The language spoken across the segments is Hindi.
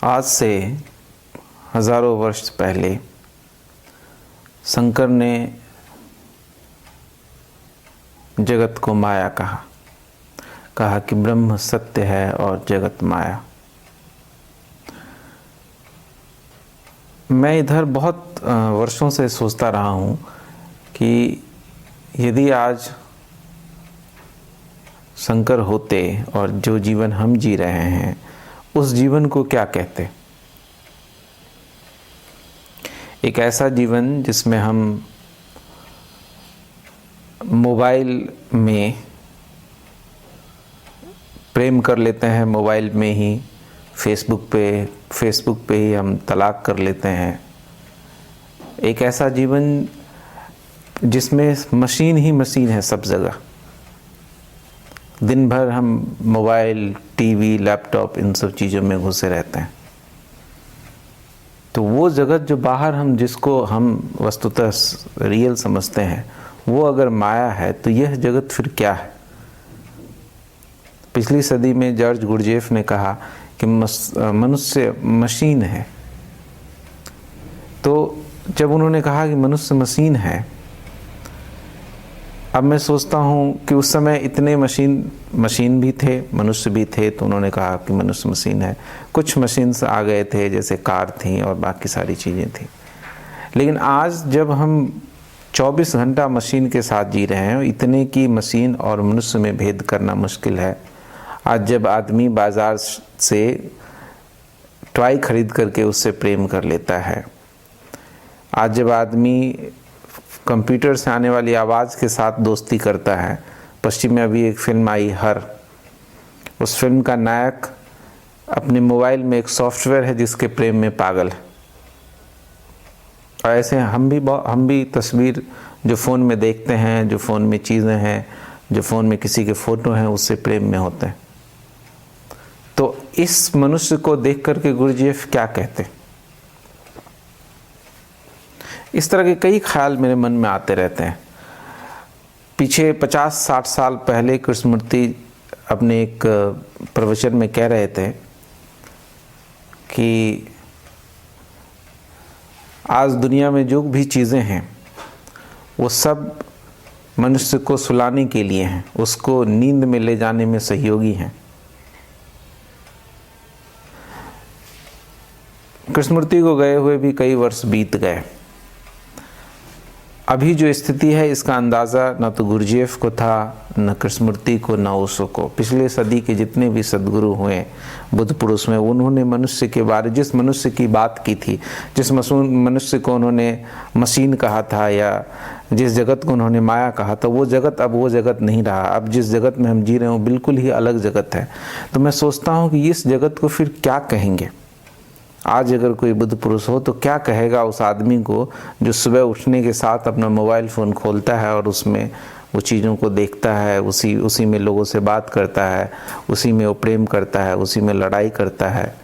आज से हजारों वर्ष पहले शंकर ने जगत को माया कहा कि ब्रह्म सत्य है और जगत माया। मैं इधर बहुत वर्षों से सोचता रहा हूँ कि यदि आज शंकर होते और जो जीवन हम जी रहे हैं उस जीवन को क्या कहते। एक ऐसा जीवन जिसमें हम मोबाइल में प्रेम कर लेते हैं, मोबाइल में ही फेसबुक पे ही हम तलाक कर लेते हैं। एक ऐसा जीवन जिसमें मशीन ही मशीन है सब जगह। दिन भर हम मोबाइल, टीवी, लैपटॉप इन सब चीज़ों में घुसे रहते हैं। तो वो जगत जो बाहर जिसको हम वस्तुतः रियल समझते हैं वो अगर माया है तो यह जगत फिर क्या है। पिछली सदी में जॉर्ज गुरजेफ ने कहा कि मनुष्य मशीन है। तो जब उन्होंने कहा कि मनुष्य मशीन है, अब मैं सोचता हूँ कि उस समय इतने मशीन भी थे, मनुष्य भी थे, तो उन्होंने कहा कि मनुष्य मशीन है। कुछ मशीन्स आ गए थे जैसे कार थी और बाकी सारी चीज़ें थी। लेकिन आज जब हम 24 घंटा मशीन के साथ जी रहे हैं, इतने की मशीन और मनुष्य में भेद करना मुश्किल है। आज जब आदमी बाज़ार से टॉय खरीद करके उससे प्रेम कर लेता है, आज जब आदमी कंप्यूटर से आने वाली आवाज़ के साथ दोस्ती करता है। पश्चिम में अभी एक फिल्म आई हर, उस फिल्म का नायक अपने मोबाइल में एक सॉफ्टवेयर है जिसके प्रेम में पागल है। और ऐसे हम भी तस्वीर जो फ़ोन में देखते हैं, जो फ़ोन में चीज़ें हैं, जो फ़ोन में किसी के फ़ोटो हैं, उससे प्रेम में होते हैं। तो इस मनुष्य को देख करके गुरजेफ क्या कहते। इस तरह के कई ख्याल मेरे मन में आते रहते हैं। पीछे 50-60 साल पहले कृष्णमूर्ति अपने एक प्रवचन में कह रहे थे कि आज दुनिया में जो भी चीज़ें हैं वो सब मनुष्य को सुलाने के लिए हैं, उसको नींद में ले जाने में सहयोगी हैं। कृष्णमूर्ति को गए हुए भी कई वर्ष बीत गए। अभी जो स्थिति है इसका अंदाज़ा न तो गुरजेफ को था, न कृष्णमूर्ति को, न ओशो को। पिछले सदी के जितने भी सद्गुरु हुए बुद्ध पुरुष में, उन्होंने मनुष्य के बारे, जिस मनुष्य की बात की थी, जिस मनुष्य को उन्होंने मशीन कहा था या जिस जगत को उन्होंने माया कहा था, वो जगत अब वो जगत नहीं रहा। अब जिस जगत में हम जी रहे हैं बिल्कुल ही अलग जगत है। तो मैं सोचता हूँ कि इस जगत को फिर क्या कहेंगे। आज अगर कोई बुद्ध पुरुष हो तो क्या कहेगा उस आदमी को जो सुबह उठने के साथ अपना मोबाइल फ़ोन खोलता है और उसमें वो चीज़ों को देखता है, उसी में लोगों से बात करता है, उसी में वो प्रेम करता है, उसी में लड़ाई करता है,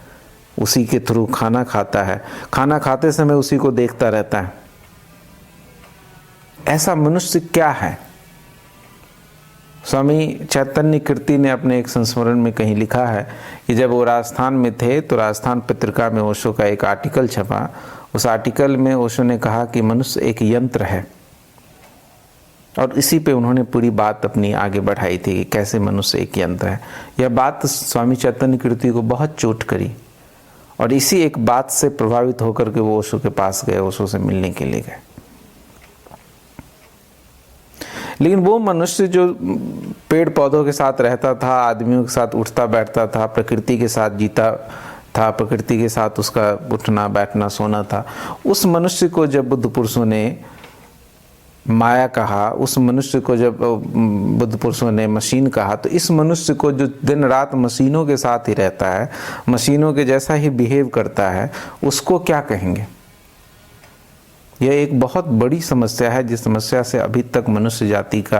उसी के थ्रू खाना खाता है, खाना खाते समय उसी को देखता रहता है। ऐसा मनुष्य क्या है। स्वामी चैतन्य कीर्ति ने अपने एक संस्मरण में कहीं लिखा है कि जब वो राजस्थान में थे तो राजस्थान पत्रिका में ओशो का एक आर्टिकल छपा। उस आर्टिकल में ओशो ने कहा कि मनुष्य एक यंत्र है, और इसी पे उन्होंने पूरी बात अपनी आगे बढ़ाई थी कि कैसे मनुष्य एक यंत्र है। यह बात स्वामी चैतन्य कीर्ति को बहुत चोट करी और इसी एक बात से प्रभावित होकर के वो ओशो के पास गए, ओशो से मिलने के लिए गए। लेकिन वो मनुष्य जो पेड़ पौधों के साथ रहता था, आदमियों के साथ उठता बैठता था, प्रकृति के साथ जीता था, प्रकृति के साथ उसका उठना बैठना सोना था, उस मनुष्य को जब बुद्ध पुरुषों ने माया कहा, उस मनुष्य को जब बुद्ध पुरुषों ने मशीन कहा, तो इस मनुष्य को जो दिन रात मशीनों के साथ ही रहता है, मशीनों के जैसा ही बिहेव करता है, उसको क्या कहेंगे। यह एक बहुत बड़ी समस्या है, जिस समस्या से अभी तक मनुष्य जाति का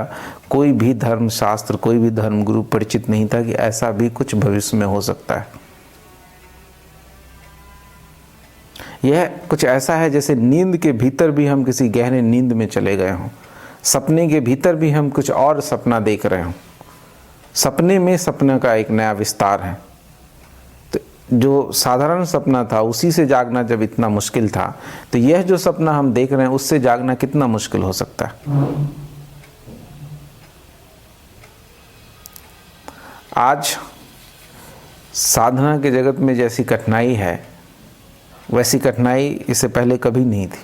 कोई भी धर्म शास्त्र, कोई भी धर्म गुरु परिचित नहीं था कि ऐसा भी कुछ भविष्य में हो सकता है। यह कुछ ऐसा है जैसे नींद के भीतर भी हम किसी गहरे नींद में चले गए हों, सपने के भीतर भी हम कुछ और सपना देख रहे हों, सपने में सपने का एक नया विस्तार है। तो जो साधारण सपना था उसी से जागना जब इतना मुश्किल था, तो यह जो सपना हम देख रहे हैं उससे जागना कितना मुश्किल हो सकता है। आज साधना के जगत में जैसी कठिनाई है वैसी कठिनाई इससे पहले कभी नहीं थी।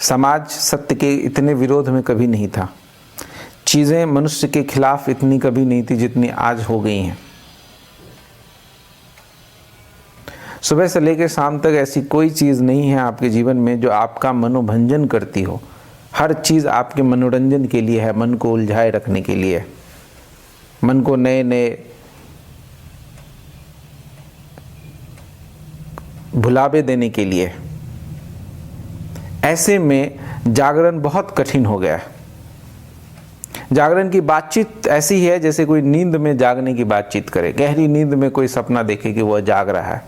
समाज सत्य के इतने विरोध में कभी नहीं था। चीज़ें मनुष्य के खिलाफ इतनी कभी नहीं थी जितनी आज हो गई हैं। सुबह से लेकर शाम तक ऐसी कोई चीज़ नहीं है आपके जीवन में जो आपका मनोभंजन करती हो। हर चीज़ आपके मनोरंजन के लिए है, मन को उलझाए रखने के लिए, मन को नए नए भुलावे देने के लिए। ऐसे में जागरण बहुत कठिन हो गया है। जागरण की बातचीत ऐसी है जैसे कोई नींद में जागने की बातचीत करे, गहरी नींद में कोई सपना देखे कि वह जाग रहा है।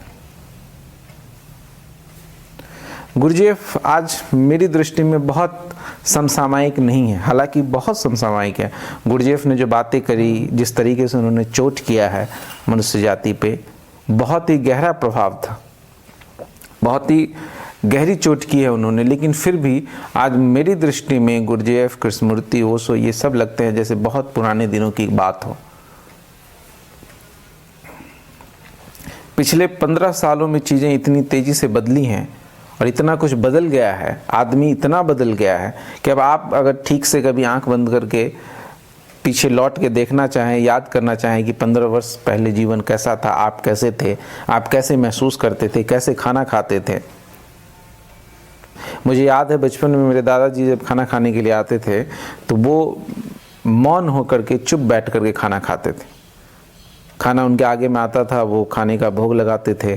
गुरुजीएफ आज मेरी दृष्टि में बहुत समसामयिक नहीं है, हालांकि बहुत समसामयिक है। गुरुजीएफ ने जो बातें करी, जिस तरीके से उन्होंने चोट किया है मनुष्य जाति पे, बहुत ही गहरा प्रभाव था, बहुत ही गहरी चोट की है उन्होंने। लेकिन फिर भी आज मेरी दृष्टि में गुरुजीएफ, कृष्णमूर्ति, ओशो, ये सब लगते हैं जैसे बहुत पुराने दिनों की बात हो। पिछले 15 सालों में चीज़ें इतनी तेज़ी से बदली हैं और इतना कुछ बदल गया है, आदमी इतना बदल गया है कि अब आप अगर ठीक से कभी आंख बंद करके पीछे लौट के देखना चाहें, याद करना चाहें कि 15 वर्ष पहले जीवन कैसा था, आप कैसे थे, आप कैसे महसूस करते थे, कैसे खाना खाते थे। मुझे याद है बचपन में मेरे दादाजी जब खाना खाने के लिए आते थे तो वो मौन होकर के चुप बैठ करके खाना खाते थे। खाना उनके आगे में आता था, वो खाने का भोग लगाते थे,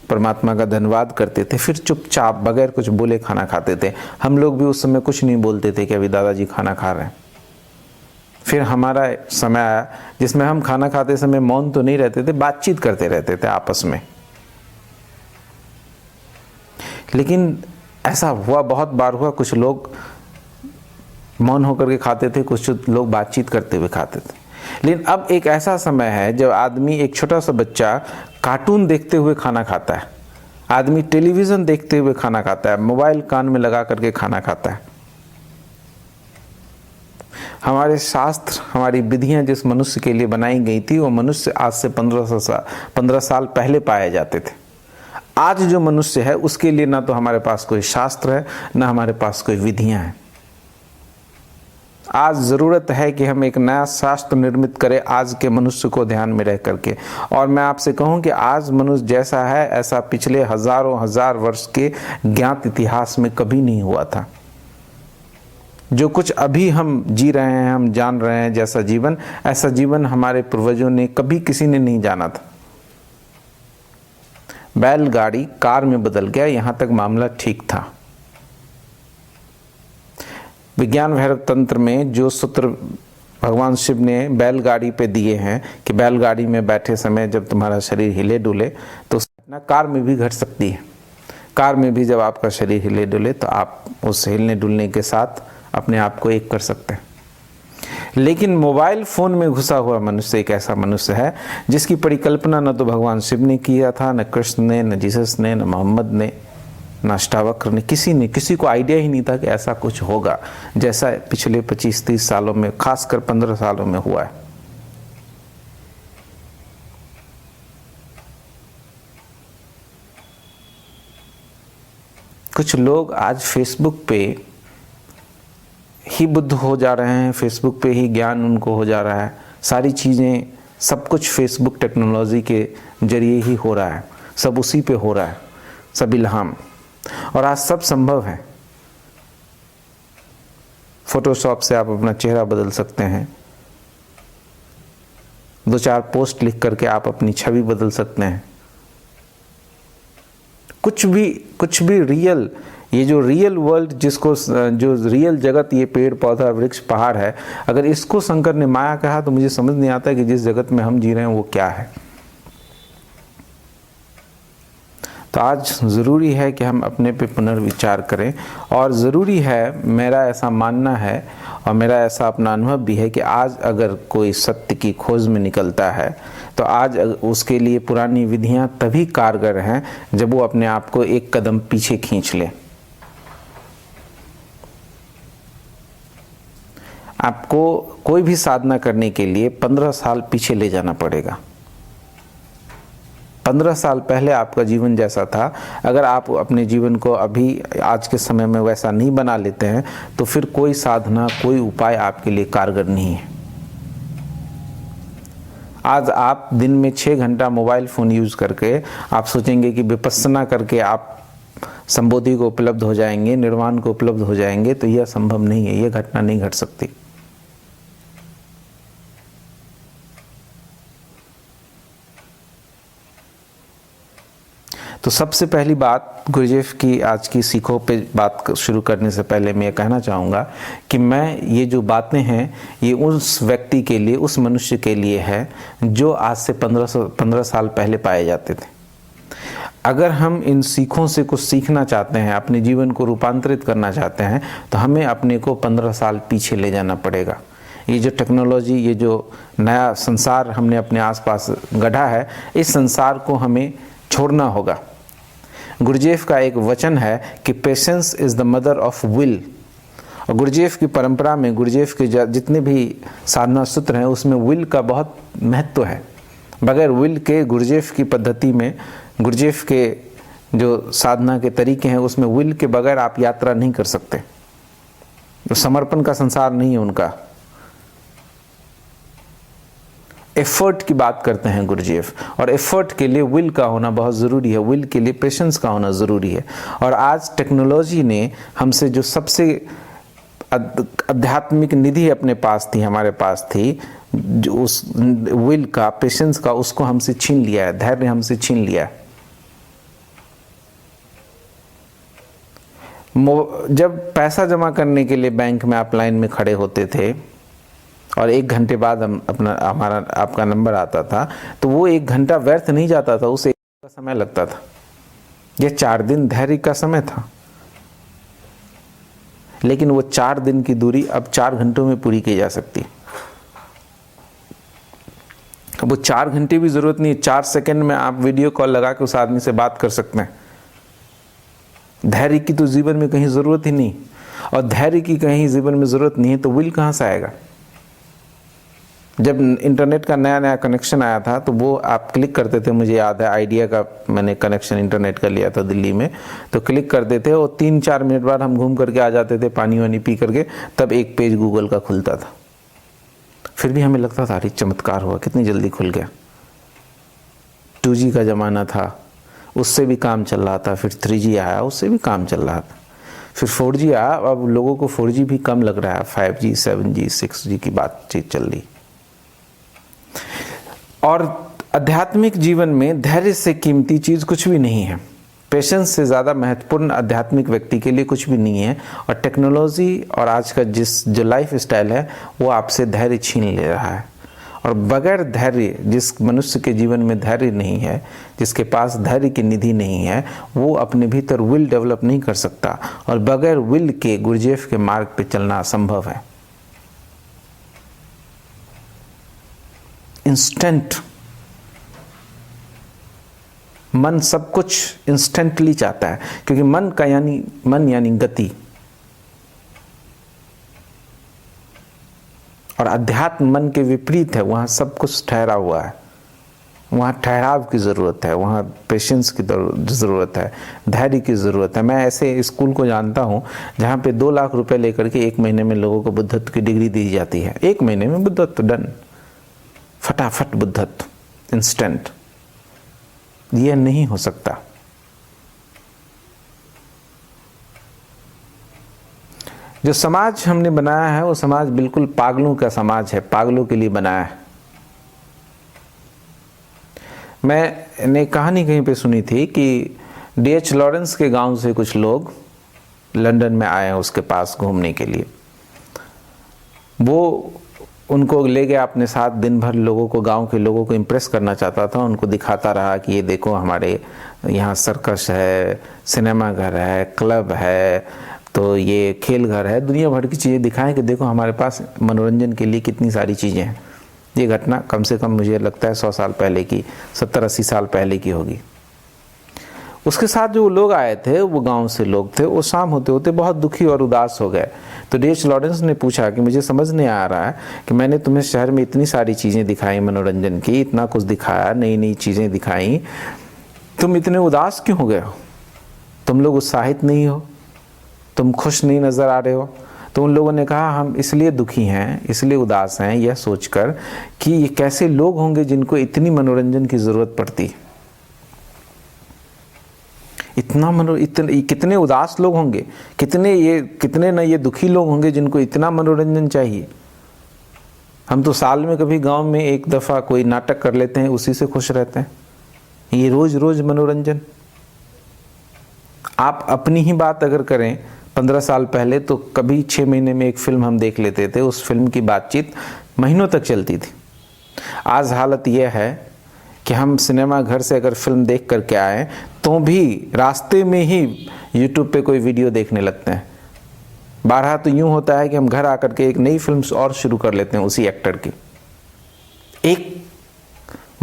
परमात्मा का धन्यवाद करते थे, फिर चुपचाप बगैर कुछ बोले खाना खाते थे। हम लोग भी उस समय कुछ नहीं बोलते थे कि अभी दादाजी खाना खा रहे हैं। फिर हमारा समय आया जिसमें हम खाना खाते समय मौन तो नहीं रहते थे, बातचीत करते रहते थे आपस में। लेकिन ऐसा हुआ, बहुत बार हुआ, कुछ लोग मौन होकर के खाते थे, कुछ लोग बातचीत करते हुए खाते थे। लेकिन अब एक ऐसा समय है जब आदमी, एक छोटा सा बच्चा कार्टून देखते हुए खाना खाता है, आदमी टेलीविज़न देखते हुए खाना खाता है, मोबाइल कान में लगा करके खाना खाता है। हमारे शास्त्र, हमारी विधियां जिस मनुष्य के लिए बनाई गई थी वो मनुष्य आज से 15 साल पहले पाए जाते थे। आज जो मनुष्य है उसके लिए ना तो हमारे पास कोई शास्त्र है, ना हमारे पास कोई विधियां हैं। आज ज़रूरत है कि हम एक नया शास्त्र निर्मित करें आज के मनुष्य को ध्यान में रह करके। और मैं आपसे कहूं कि आज मनुष्य जैसा है ऐसा पिछले हजारों हजार वर्ष के ज्ञात इतिहास में कभी नहीं हुआ था। जो कुछ अभी हम जी रहे हैं, हम जान रहे हैं जैसा जीवन, ऐसा जीवन हमारे पूर्वजों ने कभी किसी ने नहीं जाना था। बैलगाड़ी कार में बदल गया, यहां तक मामला ठीक था। विज्ञान भैरव तंत्र में जो सूत्र भगवान शिव ने बैलगाड़ी पे दिए हैं कि बैलगाड़ी में बैठे समय जब तुम्हारा शरीर हिले डुले तो घटना कार में भी घट सकती है। कार में भी जब आपका शरीर हिले डुले तो आप उस हिलने डुलने के साथ अपने आप को एक कर सकते हैं। लेकिन मोबाइल फोन में घुसा हुआ मनुष्य एक ऐसा मनुष्य है जिसकी परिकल्पना न तो भगवान शिव ने किया था, न कृष्ण ने, न जीसस ने, न मोहम्मद ने, न अष्टावक्र ने, किसी को आइडिया ही नहीं था कि ऐसा कुछ होगा जैसा पिछले 25-30 सालों में, खासकर 15 सालों में हुआ है। कुछ लोग आज फेसबुक पे ही बुद्ध हो जा रहे हैं, फेसबुक पे ही ज्ञान उनको हो जा रहा है। सारी चीज़ें, सब कुछ फेसबुक टेक्नोलॉजी के जरिए ही हो रहा है, सब उसी पे हो रहा है, सब इल्हाम। और आज सब संभव है। फोटोशॉप से आप अपना चेहरा बदल सकते हैं, 2-4 पोस्ट लिख करके आप अपनी छवि बदल सकते हैं। कुछ भी रियल, ये जो रियल वर्ल्ड, जिसको जो रियल जगत, ये पेड़ पौधा वृक्ष पहाड़ है, अगर इसको शंकर ने माया कहा तो मुझे समझ नहीं आता कि जिस जगत में हम जी रहे हैं वो क्या है। तो आज ज़रूरी है कि हम अपने पे पुनर्विचार करें। और ज़रूरी है, मेरा ऐसा मानना है और मेरा ऐसा अपना अनुभव भी है कि आज अगर कोई सत्य की खोज में निकलता है तो आज उसके लिए पुरानी विधियां तभी कारगर हैं जब वो अपने आप को एक कदम पीछे खींच ले। आपको कोई भी साधना करने के लिए 15 साल पीछे ले जाना पड़ेगा। 15 साल पहले आपका जीवन जैसा था, अगर आप अपने जीवन को अभी आज के समय में वैसा नहीं बना लेते हैं तो फिर कोई साधना, कोई उपाय आपके लिए कारगर नहीं है। आज आप दिन में 6 घंटा मोबाइल फ़ोन यूज़ करके आप सोचेंगे कि विपस्सना करके आप संबोधि को उपलब्ध हो जाएंगे, निर्वाण को उपलब्ध हो जाएंगे, तो यह संभव नहीं है, यह घटना नहीं घट सकती। तो सबसे पहली बात, गुरुदेव की आज की सीखों पे बात शुरू करने से पहले मैं ये कहना चाहूँगा कि मैं ये जो बातें हैं ये उस व्यक्ति के लिए, उस मनुष्य के लिए है जो आज से 15 साल पहले पाए जाते थे। अगर हम इन सीखों से कुछ सीखना चाहते हैं, अपने जीवन को रूपांतरित करना चाहते हैं, तो हमें अपने को 15 साल पीछे ले जाना पड़ेगा। ये जो टेक्नोलॉजी, ये जो नया संसार हमने अपने आसपास गढ़ा है, इस संसार को हमें छोड़ना होगा। गुरुदेव का एक वचन है कि patience is the mother of will. और गुरुदेव की परंपरा में, गुरुदेव के जितने भी साधना सूत्र हैं उसमें विल का बहुत महत्व है। बगैर विल के गुरुदेव की पद्धति में, गुरुदेव के जो साधना के तरीके हैं उसमें विल के बगैर आप यात्रा नहीं कर सकते। तो समर्पण का संसार नहीं है उनका। एफर्ट की बात करते हैं गुरुदेव, और एफर्ट के लिए विल का होना बहुत ज़रूरी है, विल के लिए पेशेंस का होना ज़रूरी है। और आज टेक्नोलॉजी ने हमसे जो सबसे आध्यात्मिक निधि अपने पास थी, हमारे पास थी, जो उस विल का, पेशेंस का, उसको हमसे छीन लिया है, धैर्य हमसे छीन लिया है। जब पैसा जमा करने के लिए बैंक में आप लाइन में खड़े होते थे और 1 घंटे बाद आपका नंबर आता था, तो वो 1 घंटा व्यर्थ नहीं जाता था, उसे 1 का समय लगता था। यह 4 दिन धैर्य का समय था, लेकिन वो 4 दिन की दूरी अब 4 घंटों में पूरी की जा सकती। वो 4 घंटे भी जरूरत नहीं, 4 सेकंड में आप वीडियो कॉल लगा के उस आदमी से बात कर सकते हैं। धैर्य की तो जीवन में कहीं जरूरत ही नहीं, और धैर्य की कहीं जीवन में जरूरत नहीं है तो विल कहाँ से आएगा। जब इंटरनेट का नया नया कनेक्शन आया था तो वो आप क्लिक करते थे, मुझे याद है आइडिया का मैंने कनेक्शन इंटरनेट का लिया था दिल्ली में, तो क्लिक करते थे और 3-4 मिनट बाद हम घूम करके आ जाते थे पानी वानी पी करके, तब एक पेज गूगल का खुलता था। फिर भी हमें लगता था अरे चमत्कार हुआ, कितनी जल्दी खुल गया। 2G का ज़माना था, उससे भी काम चल रहा था, फिर 3G आया, उससे भी काम चल रहा था, फिर 4G आया, अब लोगों को 4G भी कम लग रहा है, 5G 7G 6G की बातचीत चल रही। और आध्यात्मिक जीवन में धैर्य से कीमती चीज़ कुछ भी नहीं है। पेशेंस से ज़्यादा महत्वपूर्ण आध्यात्मिक व्यक्ति के लिए कुछ भी नहीं है। और टेक्नोलॉजी और आज का जो लाइफ स्टाइल है वो आपसे धैर्य छीन ले रहा है। और बगैर धैर्य, जिस मनुष्य के जीवन में धैर्य नहीं है, जिसके पास धैर्य की निधि नहीं है, वो अपने भीतर विल डेवलप नहीं कर सकता। और बगैर विल के गुरुदेव के मार्ग पे चलना असंभव है। इंस्टेंट, मन सब कुछ इंस्टेंटली चाहता है, क्योंकि मन यानी गति, और अध्यात्म मन के विपरीत है। वहां सब कुछ ठहरा हुआ है, वहाँ ठहराव की ज़रूरत है, वहाँ पेशेंस की ज़रूरत है, धैर्य की ज़रूरत है। मैं ऐसे स्कूल को जानता हूँ जहाँ पे 2 लाख रुपए लेकर के 1 महीने में लोगों को बुद्धत्व की डिग्री दी जाती है। 1 महीने में बुद्धत्व डन, फटाफट बुद्धत्व, इंस्टेंट। यह नहीं हो सकता। जो समाज हमने बनाया है वो समाज बिल्कुल पागलों का समाज है, पागलों के लिए बनाया है। मैंने कहानी कहीं पे सुनी थी कि D.H. लॉरेंस के गांव से कुछ लोग लंदन में आए हैं उसके पास घूमने के लिए। वो उनको ले गया अपने साथ, दिन भर लोगों को, गांव के लोगों को इम्प्रेस करना चाहता था। उनको दिखाता रहा कि ये देखो हमारे यहाँ सर्कस है, सिनेमा घर है, क्लब है, तो ये खेल घर है, दुनिया भर की चीज़ें दिखाएं कि देखो हमारे पास मनोरंजन के लिए कितनी सारी चीज़ें हैं। ये घटना कम से कम मुझे लगता है 100 साल पहले की, 70-80 साल पहले की होगी। उसके साथ जो लोग आए थे वो गांव से लोग थे, वो शाम होते होते बहुत दुखी और उदास हो गए। तो D.H. लॉरेंस ने पूछा कि मुझे समझ नहीं आ रहा है कि मैंने तुम्हें शहर में इतनी सारी चीज़ें दिखाई मनोरंजन की, इतना कुछ दिखाया, नई नई चीज़ें दिखाई, तुम इतने उदास क्यों हो गए हो? तुम लोग उत्साहित नहीं हो, तुम खुश नहीं नज़र आ रहे हो। तो उन लोगों ने कहा हम इसलिए दुखी हैं, इसलिए उदास हैं, यह सोचकर कि ये कैसे लोग होंगे जिनको इतनी मनोरंजन की ज़रूरत पड़ती। कितने उदास लोग होंगे, कितने न ये दुखी लोग होंगे जिनको इतना मनोरंजन चाहिए। हम तो साल में कभी गांव में एक दफ़ा कोई नाटक कर लेते हैं, उसी से खुश रहते हैं। ये रोज रोज मनोरंजन। आप अपनी ही बात अगर करें 15 साल पहले, तो कभी 6 महीने में एक फिल्म हम देख लेते थे, उस फिल्म की बातचीत महीनों तक चलती थी। आज हालत यह है कि हम सिनेमा घर से अगर फिल्म देख करके आए तो भी रास्ते में ही यूट्यूब पे कोई वीडियो देखने लगते हैं। बारहा तो यूं होता है कि हम घर आकर के एक नई फिल्म और शुरू कर लेते हैं उसी एक्टर की। एक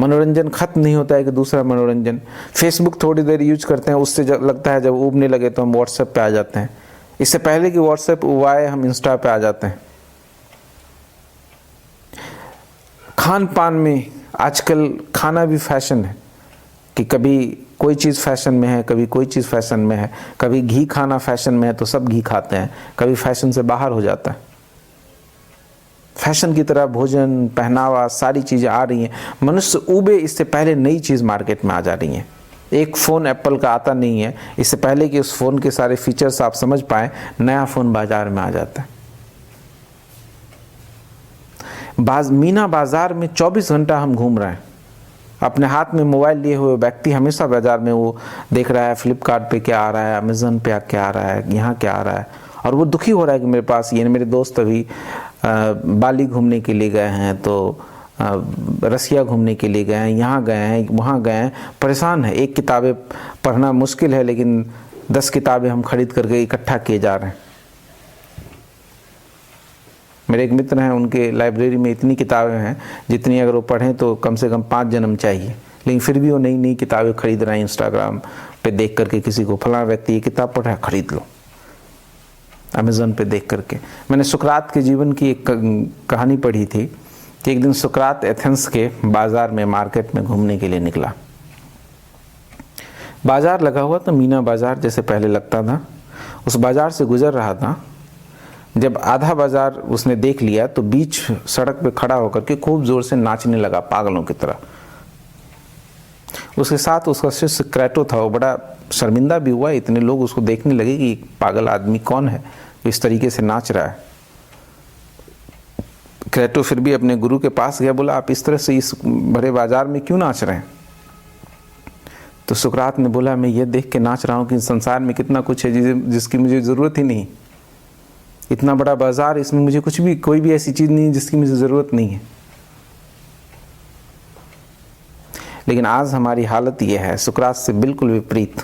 मनोरंजन खत्म नहीं होता है कि दूसरा मनोरंजन। फेसबुक थोड़ी देर यूज करते हैं, उससे लगता है जब ऊबने लगे तो हम व्हाट्सएप पे आ जाते हैं। इससे पहले कि व्हाट्सएप उबाए हम इंस्टा पे आ जाते हैं। खान पान में आजकल खाना भी फैशन है कि कभी कोई चीज़ फैशन में है, कभी कोई चीज़ फैशन में है। कभी घी खाना फैशन में है तो सब घी खाते हैं, कभी फैशन से बाहर हो जाता है। फैशन की तरह भोजन, पहनावा, सारी चीज़ें आ रही हैं। मनुष्य ऊबे इससे पहले नई चीज़ मार्केट में आ जा रही हैं। एक फ़ोन एप्पल का आता नहीं है, इससे पहले कि उस फ़ोन के सारे फीचर्स आप समझ पाएँ, नया फ़ोन बाज़ार में आ जाता है। मीना बाज़ार में 24 घंटा हम घूम रहे हैं। अपने हाथ में मोबाइल लिए हुए व्यक्ति हमेशा बाज़ार में वो देख रहा है, फ्लिपकार्ट पे क्या आ रहा है, अमेज़न पे क्या आ रहा है, यहाँ क्या आ रहा है, और वो दुखी हो रहा है कि मेरे पास ये। मेरे दोस्त अभी बाली घूमने के लिए गए हैं, तो रसिया घूमने के लिए गए हैं, यहाँ गए हैं, वहाँ गए हैं, परेशान है। एक किताबें पढ़ना मुश्किल है, लेकिन 10 किताबें हम खरीद करके इकट्ठा किए जा रहे हैं। मेरे एक मित्र हैं, उनके लाइब्रेरी में इतनी किताबें हैं जितनी अगर वो पढ़ें तो कम से कम 5 जन्म चाहिए, लेकिन फिर भी वो नई नई किताबें खरीद रहे हैं। इंस्टाग्राम पे देख करके किसी को, फलाना व्यक्ति ये किताब पढ़ रहा है, खरीद लो। अमेज़न पे देख करके। मैंने सुकरात के जीवन की एक कहानी पढ़ी थी कि एक दिन सुकरात एथेंस के बाज़ार में, मार्केट में घूमने के लिए निकला। बाज़ार लगा हुआ तो मीना बाज़ार जैसे पहले लगता था। उस बाज़ार से गुजर रहा था। जब आधा बाज़ार उसने देख लिया तो बीच सड़क पे खड़ा होकर के खूब ज़ोर से नाचने लगा पागलों की तरह। उसके साथ उसका शिष्य क्रेटो था। वो बड़ा शर्मिंदा भी हुआ, इतने लोग उसको देखने लगे कि पागल आदमी कौन है, इस तरीके से नाच रहा है। क्रेटो फिर भी अपने गुरु के पास गया, बोला आप इस तरह से इस बड़े बाजार में क्यों नाच रहे हैं? तो सुकरात ने बोला मैं ये देख के नाच रहा हूँ कि संसार में कितना कुछ है जिसकी मुझे ज़रूरत ही नहीं। इतना बड़ा बाजार, इसमें मुझे कुछ भी, कोई भी ऐसी चीज़ नहीं जिसकी मुझे ज़रूरत नहीं है। लेकिन आज हमारी हालत ये है सुकरात से बिल्कुल विपरीत।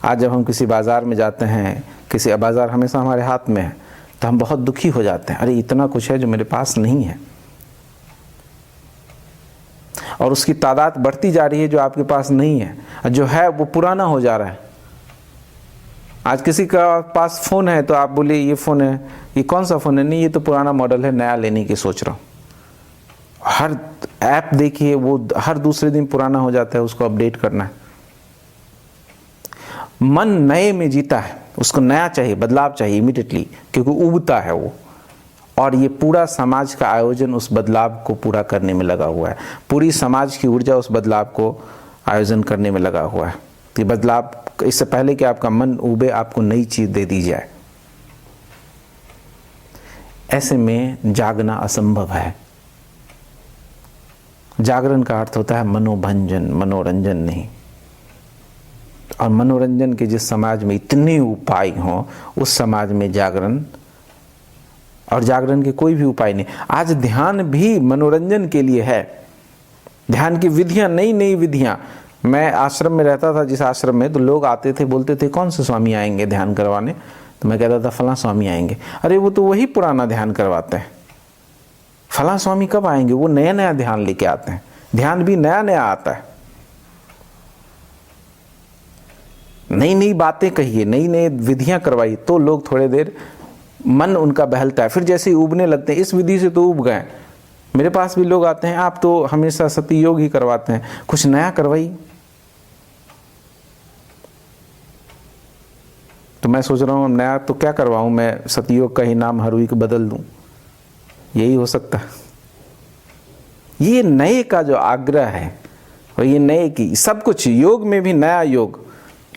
आज जब हम किसी बाज़ार में जाते हैं, किसी बाज़ार हमेशा हमारे हाथ में है, तो हम बहुत दुखी हो जाते हैं, अरे इतना कुछ है जो मेरे पास नहीं है। और उसकी तादाद बढ़ती जा रही है जो आपके पास नहीं है, जो है वो पुराना हो जा रहा है। आज किसी का पास फ़ोन है तो आप बोलिए ये फ़ोन है, ये कौन सा फ़ोन है? नहीं, ये तो पुराना मॉडल है, नया लेने की सोच रहा हूँ। हर ऐप देखिए वो हर दूसरे दिन पुराना हो जाता है, उसको अपडेट करना है। मन नए में जीता है, उसको नया चाहिए, बदलाव चाहिए इमीडिएटली, क्योंकि उबता है वो। और ये पूरा समाज का आयोजन उस बदलाव को पूरा करने में लगा हुआ है। पूरी समाज की ऊर्जा उस बदलाव को आयोजन करने में लगा हुआ है कि बदलाव, इससे पहले कि आपका मन उबे, आपको नई चीज़ दे दी जाए। ऐसे में जागना असंभव है। जागरण का अर्थ होता है मनोभंजन, मनोरंजन नहीं। और मनोरंजन के जिस समाज में इतने उपाय हों, उस समाज में जागरण और जागरण के कोई भी उपाय नहीं। आज ध्यान भी मनोरंजन के लिए है। ध्यान की विधियां, नई नई विधियां। मैं आश्रम में रहता था, जिस आश्रम में, तो लोग आते थे, बोलते थे कौन से स्वामी आएंगे ध्यान करवाने? तो मैं कहता था फलां स्वामी आएंगे। अरे वो तो वही पुराना ध्यान करवाते हैं, फलां स्वामी कब आएंगे, वो नया नया ध्यान लेके आते हैं, ध्यान भी नया नया आता है, नई नई बातें कहिए, नई नई विधियां करवाई तो लोग थोड़े देर मन उनका बहलता है, फिर जैसे ही उबने लगते हैं, इस विधि से तो उब गए। मेरे पास भी लोग आते हैं, आप तो हमेशा सती योग ही करवाते हैं, कुछ नया करवाइए। तो मैं सोच रहा हूँ नया तो क्या करवाऊँ, मैं सतयोग का ही नाम हर वीक बदल दूँ, यही हो सकता है। ये नए का जो आग्रह है और ये नए की सब कुछ, योग में भी नया योग।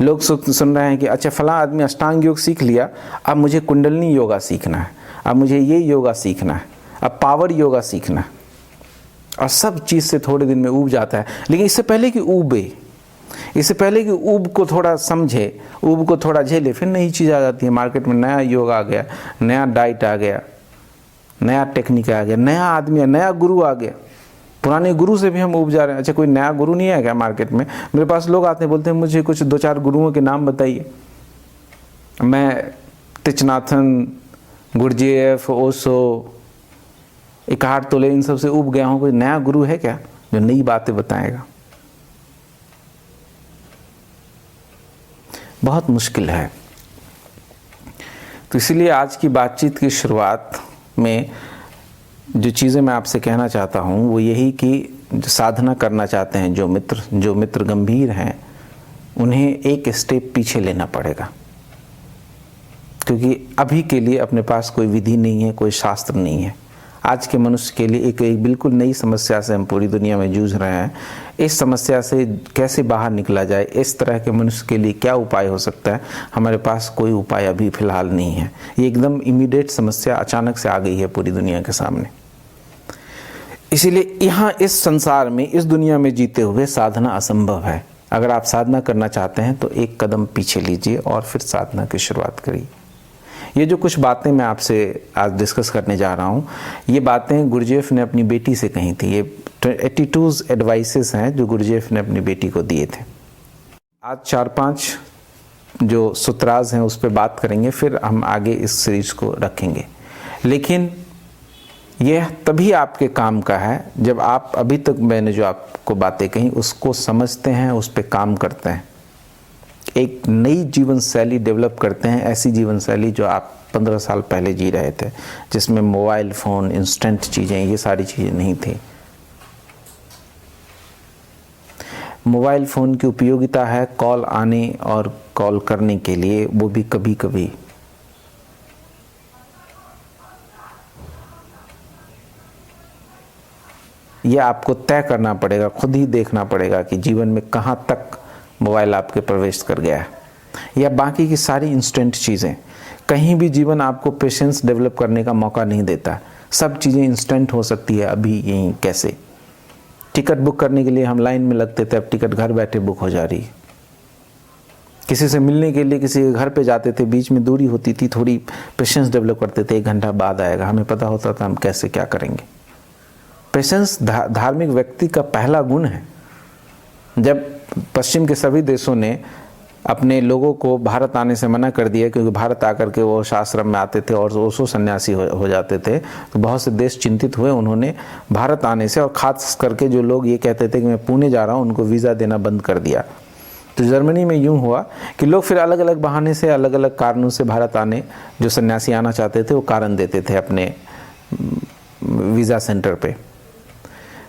लोग सुन रहे हैं कि अच्छा फला आदमी अष्टांग योग सीख लिया, अब मुझे कुंडलिनी योगा सीखना है, अब मुझे ये योगा सीखना है, अब पावर योगा सीखना है, और सब चीज़ से थोड़े दिन में ऊब जाता है। लेकिन इससे पहले कि ऊबे, इससे पहले कि ऊब को थोड़ा समझे, ऊब को थोड़ा झेले, फिर नई चीज़ आ जाती है मार्केट में, नया योग आ गया, नया डाइट आ गया, नया टेक्निक आ गया, नया आदमी, नया गुरु आ गया। पुराने गुरु से भी हम उब जा रहे हैं। अच्छा कोई नया गुरु नहीं है क्या मार्केट में? मेरे पास लोग आते हैं, बोलते हैं मुझे कुछ 2-4 गुरुओं के नाम बताइए। मैं तिचनाथन, गुरजेफ, ओशो, इकहार्ट टोले, इन सब से उब गया हूँ। कोई नया गुरु है क्या जो नई बातें बताएगा? बहुत मुश्किल है। तो इसीलिए आज की बातचीत की शुरुआत में जो चीज़ें मैं आपसे कहना चाहता हूँ वो यही कि जो साधना करना चाहते हैं, जो मित्र गंभीर हैं, उन्हें एक स्टेप पीछे लेना पड़ेगा, क्योंकि अभी के लिए अपने पास कोई विधि नहीं है, कोई शास्त्र नहीं है। आज के मनुष्य के लिए एक बिल्कुल नई समस्या से हम पूरी दुनिया में जूझ रहे हैं। इस समस्या से कैसे बाहर निकला जाए, इस तरह के मनुष्य के लिए क्या उपाय हो सकता है, हमारे पास कोई उपाय अभी फिलहाल नहीं है। ये एकदम इमीडिएट समस्या अचानक से आ गई है पूरी दुनिया के सामने। इसीलिए यहाँ इस संसार में, इस दुनिया में जीते हुए साधना असंभव है। अगर आप साधना करना चाहते हैं तो एक कदम पीछे लीजिए और फिर साधना की शुरुआत करिए। ये जो कुछ बातें मैं आपसे आज डिस्कस करने जा रहा हूँ, ये बातें गुरुजेफ ने अपनी बेटी से कही थी। ये 82 एडवाइसेस हैं जो गुरुजेफ ने अपनी बेटी को दिए थे। आज 4-5 जो सूत्राज हैं उस पर बात करेंगे, फिर हम आगे इस सीरीज को रखेंगे। लेकिन यह तभी आपके काम का है जब आप अभी तक मैंने जो आपको बातें कही उसको समझते हैं, उस पर काम करते हैं, एक नई जीवन शैली डेवलप करते हैं। ऐसी जीवन शैली जो आप 15 साल पहले जी रहे थे, जिसमें मोबाइल फ़ोन, इंस्टेंट चीज़ें, ये सारी चीज़ें नहीं थी। मोबाइल फ़ोन की उपयोगिता है कॉल आने और कॉल करने के लिए, वो भी कभी कभी। ये आपको तय करना पड़ेगा, खुद ही देखना पड़ेगा कि जीवन में कहाँ तक मोबाइल आपके प्रवेश कर गया है। या बाकी की सारी इंस्टेंट चीज़ें, कहीं भी जीवन आपको पेशेंस डेवलप करने का मौका नहीं देता। सब चीज़ें इंस्टेंट हो सकती है अभी यहीं। कैसे टिकट बुक करने के लिए हम लाइन में लगते थे, अब टिकट घर बैठे बुक हो जा रही है। किसी से मिलने के लिए किसी के घर पे जाते थे, बीच में दूरी होती थी, थोड़ी पेशेंस डेवलप करते थे, 1 घंटा बाद आएगा, हमें पता होता था हम कैसे क्या करेंगे। पेशेंस धार्मिक व्यक्ति का पहला गुण है। जब पश्चिम के सभी देशों ने अपने लोगों को भारत आने से मना कर दिया, क्योंकि भारत आकर के वो आश्रम में आते थे और ओशो सन्यासी हो जाते थे, तो बहुत से देश चिंतित हुए। उन्होंने भारत आने से, और खास करके जो लोग ये कहते थे कि मैं पुणे जा रहा हूँ, उनको वीज़ा देना बंद कर दिया। तो जर्मनी में यूँ हुआ कि लोग फिर अलग अलग बहाने से, अलग अलग कारणों से भारत आने, जो सन्यासी आना चाहते थे वो कारण देते थे अपने वीज़ा सेंटर पे।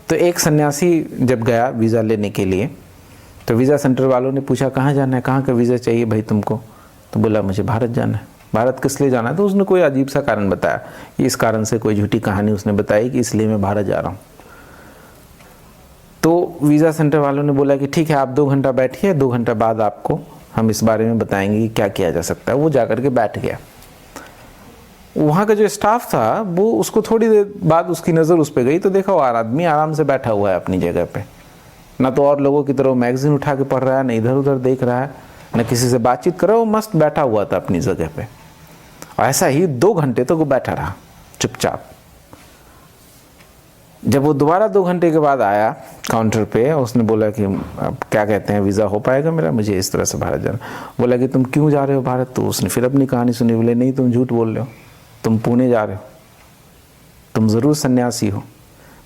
तो एक सन्यासी जब गया वीज़ा लेने के लिए, तो वीज़ा सेंटर वालों ने पूछा कहाँ जाना है, कहाँ का वीज़ा चाहिए भाई तुमको? तो बोला मुझे भारत जाना है। भारत किस लिए जाना है? तो उसने कोई अजीब सा कारण बताया कि इस कारण से, कोई झूठी कहानी उसने बताई कि इसलिए मैं भारत जा रहा हूँ। तो वीज़ा सेंटर वालों ने बोला कि ठीक है, आप 2 घंटा बैठिए, 2 घंटा बाद आपको हम इस बारे में बताएंगे कि क्या किया जा सकता है। वो जा कर के बैठ गया। वहाँ का जो स्टाफ था वो उसको थोड़ी देर बाद उसकी नज़र उस पर गई, तो देखा वो आदमी आराम से बैठा हुआ है अपनी जगह पे। ना तो और लोगों की तरह मैगजीन उठा के पढ़ रहा है, ना इधर उधर देख रहा है, ना किसी से बातचीत कर रहा है, वो मस्त बैठा हुआ था अपनी जगह पे। और ऐसा ही 2 घंटे तक वो बैठा रहा चुपचाप। जब वो दोबारा 2 घंटे के बाद आया काउंटर पे, उसने बोला कि अब क्या कहते हैं, वीज़ा हो पाएगा मेरा, मुझे इस तरह से भारत जाना। बोला कि तुम क्यों जा रहे हो भारत? तो उसने फिर अपनी कहानी सुनी। बोले नहीं, तुम झूठ बोल रहे हो, तुम पुणे जा रहे हो। तुम ज़रूर सन्यासी हो।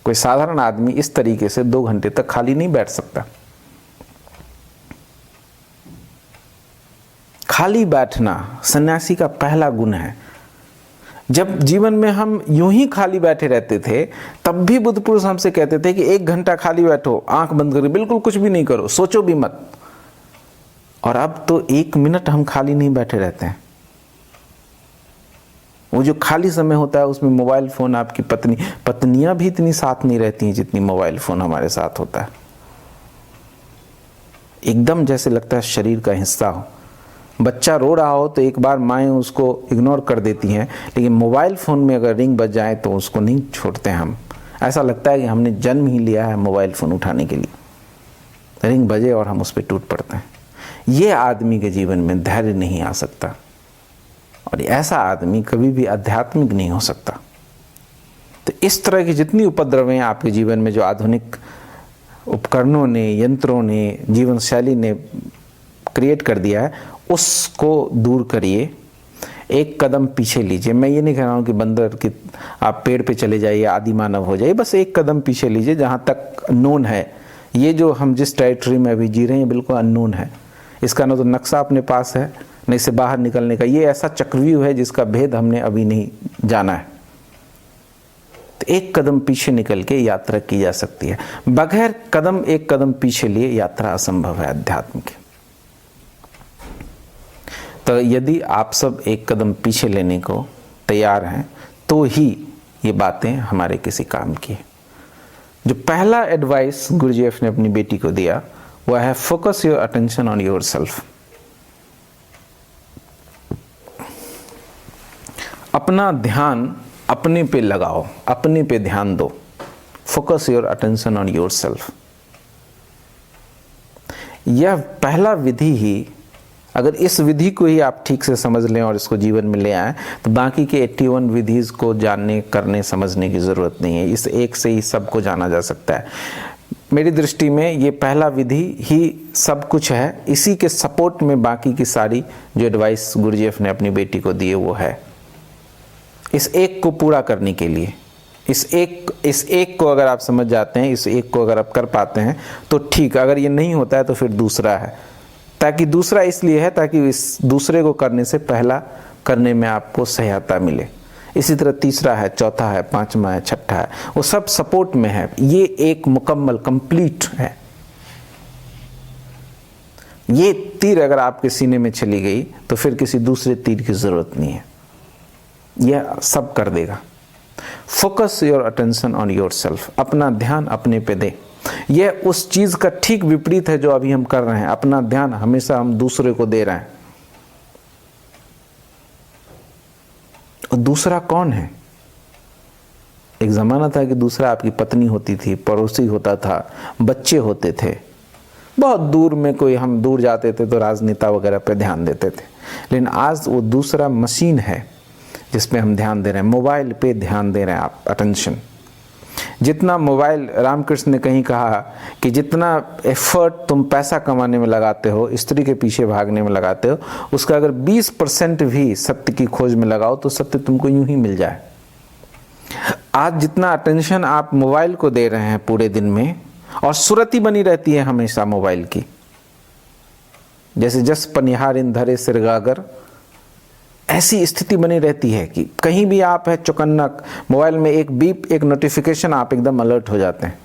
कोई साधारण आदमी इस तरीके से 2 घंटे तक खाली नहीं बैठ सकता। खाली बैठना सन्यासी का पहला गुण है। जब जीवन में हम यूं ही खाली बैठे रहते थे, तब भी बुद्ध पुरुष हमसे कहते थे कि 1 घंटा खाली बैठो, आंख बंद करके, बिल्कुल कुछ भी नहीं करो, सोचो भी मत। और अब तो 1 मिनट हम खाली नहीं बैठे रहते हैं। वो जो खाली समय होता है उसमें मोबाइल फोन, आपकी पत्नियां भी इतनी साथ नहीं रहती हैं जितनी मोबाइल फोन हमारे साथ होता है। एकदम जैसे लगता है शरीर का हिस्सा हो। बच्चा रो रहा हो तो एक बार माएँ उसको इग्नोर कर देती हैं, लेकिन मोबाइल फ़ोन में अगर रिंग बज जाए तो उसको नहीं छोड़ते हम। ऐसा लगता है कि हमने जन्म ही लिया है मोबाइल फ़ोन उठाने के लिए। रिंग बजे और हम उस पर टूट पड़ते हैं। ये आदमी के जीवन में धैर्य नहीं आ सकता, और ऐसा आदमी कभी भी आध्यात्मिक नहीं हो सकता। तो इस तरह की जितनी उपद्रवें आपके जीवन में, जो आधुनिक उपकरणों ने, यंत्रों ने, जीवन शैली ने क्रिएट कर दिया है, उसको दूर करिए। एक कदम पीछे लीजिए। मैं ये नहीं कह रहा हूँ कि बंदर की आप पेड़ पे चले जाइए, आदि मानव हो जाइए, बस एक कदम पीछे लीजिए। जहाँ तक अननोन है, ये जो हम जिस टेरिटरी में अभी जी रहे हैं बिल्कुल अननोन है। इसका न तो नक्शा अपने पास है, न इससे बाहर निकलने का। ये ऐसा चक्रव्यूह है जिसका भेद हमने अभी नहीं जाना है। तो एक कदम पीछे निकल के यात्रा की जा सकती है। बगैर एक कदम पीछे लिए यात्रा असंभव है अध्यात्म की। तो यदि आप सब एक कदम पीछे लेने को तैयार हैं तो ही ये बातें हमारे किसी काम की है। जो पहला एडवाइस गुरुजीएफ ने अपनी बेटी को दिया वह है focus your attention on your self. अपना ध्यान अपने पे लगाओ, अपने पे ध्यान दो। Focus your attention on your self. यह पहला विधि ही, अगर इस विधि को ही आप ठीक से समझ लें और इसको जीवन में ले आएं, तो बाकी के 81 विधिज को जानने, करने, समझने की ज़रूरत नहीं है। इस एक से ही सबको जाना जा सकता है। मेरी दृष्टि में ये पहला विधि ही सब कुछ है। इसी के सपोर्ट में बाकी की सारी जो एडवाइस गुरुजीएफ ने अपनी बेटी को दिए वो है। इस एक को पूरा करने के लिए, इस एक को अगर आप समझ जाते हैं, इस एक को अगर आप कर पाते हैं तो ठीक। अगर ये नहीं होता है तो फिर दूसरा है, ताकि दूसरा इसलिए है ताकि इस दूसरे को करने से पहला करने में आपको सहायता मिले। इसी तरह तीसरा है, चौथा है, पांचवा है, छठा है, वो सब सपोर्ट में है। ये एक मुकम्मल कंप्लीट है। ये तीर अगर आपके सीने में चली गई तो फिर किसी दूसरे तीर की जरूरत नहीं है, यह सब कर देगा। Focus your attention on your self. अपना ध्यान अपने पे दे। यह उस चीज का ठीक विपरीत है जो अभी हम कर रहे हैं। अपना ध्यान हमेशा हम दूसरे को दे रहे हैं। और दूसरा कौन है? एक जमाना था कि दूसरा आपकी पत्नी होती थी, पड़ोसी होता था, बच्चे होते थे, बहुत दूर में कोई, हम दूर जाते थे तो राजनेता वगैरह पे ध्यान देते थे। लेकिन आज वो दूसरा मशीन है जिसपे हम ध्यान दे रहे हैं। मोबाइल पे ध्यान दे रहे हैं आप, अटेंशन। जितना मोबाइल, रामकृष्ण ने कहीं कहा कि जितना एफर्ट तुम पैसा कमाने में लगाते हो, स्त्री के पीछे भागने में लगाते हो, उसका अगर 20% भी सत्य की खोज में लगाओ तो सत्य तुमको यूं ही मिल जाए। आज जितना अटेंशन आप मोबाइल को दे रहे हैं पूरे दिन में, और सुरती बनी रहती है हमेशा मोबाइल की, जैसे जस पनिहार इन धरे सिरगागर, ऐसी स्थिति बनी रहती है कि कहीं भी आप है चौकन्नक, मोबाइल में एक बीप, एक नोटिफिकेशन, आप एकदम अलर्ट हो जाते हैं।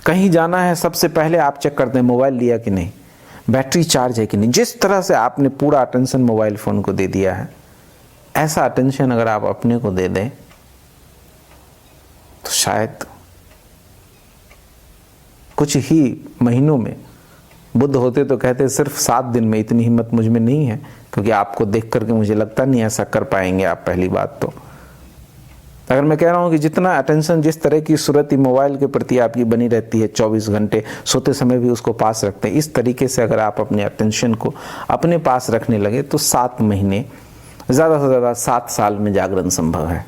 कहीं जाना है सबसे पहले आप चेक करते हैं मोबाइल लिया कि नहीं, बैटरी चार्ज है कि नहीं। जिस तरह से आपने पूरा अटेंशन मोबाइल फोन को दे दिया है, ऐसा अटेंशन अगर आप अपने को दे दें तो शायद कुछ ही महीनों में, बुद्ध होते तो कहते सिर्फ 7 दिन में, इतनी हिम्मत मुझ में नहीं है क्योंकि आपको देख करके मुझे लगता नहीं ऐसा कर पाएंगे आप। पहली बात तो अगर मैं कह रहा हूं कि जितना अटेंशन, जिस तरह की सूरत मोबाइल के प्रति आपकी बनी रहती है 24 घंटे, सोते समय भी उसको पास रखते हैं, इस तरीके से अगर आप अपने अटेंशन को अपने पास रखने लगे तो 7 महीने, ज़्यादा से ज़्यादा 7 साल में जागरण संभव है।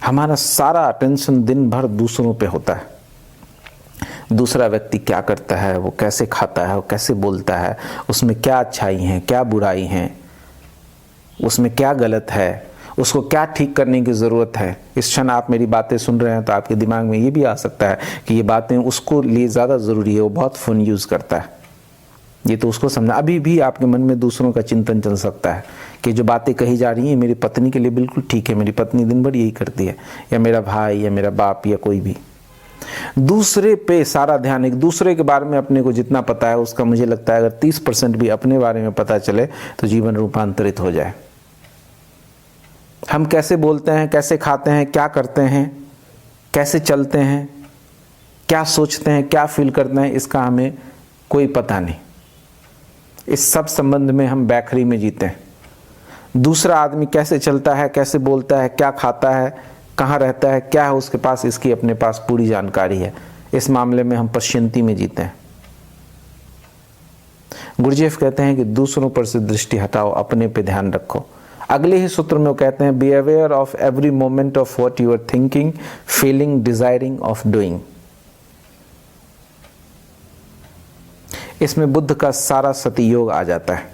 हमारा सारा अटेंशन दिन भर दूसरों पे होता है। दूसरा व्यक्ति क्या करता है, वो कैसे खाता है, वो कैसे बोलता है, उसमें क्या अच्छाई है, क्या बुराई है, उसमें क्या गलत है, उसको क्या ठीक करने की ज़रूरत है। इस क्षण आप मेरी बातें सुन रहे हैं तो आपके दिमाग में ये भी आ सकता है कि ये बातें उसको लिए ज़्यादा ज़रूरी है, वो बहुत फ़ोन यूज़ करता है, ये तो उसको समझना। अभी भी आपके मन में दूसरों का चिंतन चल सकता है कि जो बातें कही जा रही हैं मेरी पत्नी के लिए बिल्कुल ठीक है, मेरी पत्नी दिन भर यही करती है, या मेरा भाई या मेरा बाप या कोई भी। दूसरे पे सारा ध्यान, एक दूसरे के बारे में अपने को जितना पता है उसका मुझे लगता है अगर 30% भी अपने बारे में पता चले तो जीवन रूपांतरित हो जाए। हम कैसे बोलते हैं, कैसे खाते हैं, क्या करते हैं, कैसे चलते हैं, क्या सोचते हैं, क्या फील करते हैं, इसका हमें कोई पता नहीं। इस सब संबंध में हम बैखरी में जीते हैं। दूसरा आदमी कैसे चलता है, कैसे बोलता है, क्या खाता है, कहाँ रहता है, क्या है उसके पास, इसकी अपने पास पूरी जानकारी है। इस मामले में हम पश्चिंती में जीते हैं। गुरुजीएफ कहते हैं कि दूसरों पर से दृष्टि हटाओ, अपने पे ध्यान रखो। अगले ही सूत्र में वो कहते हैं, be aware of every moment of what you are thinking, feeling, desiring of doing. इसमें बुद्ध का सारा सती योग आ जाता है।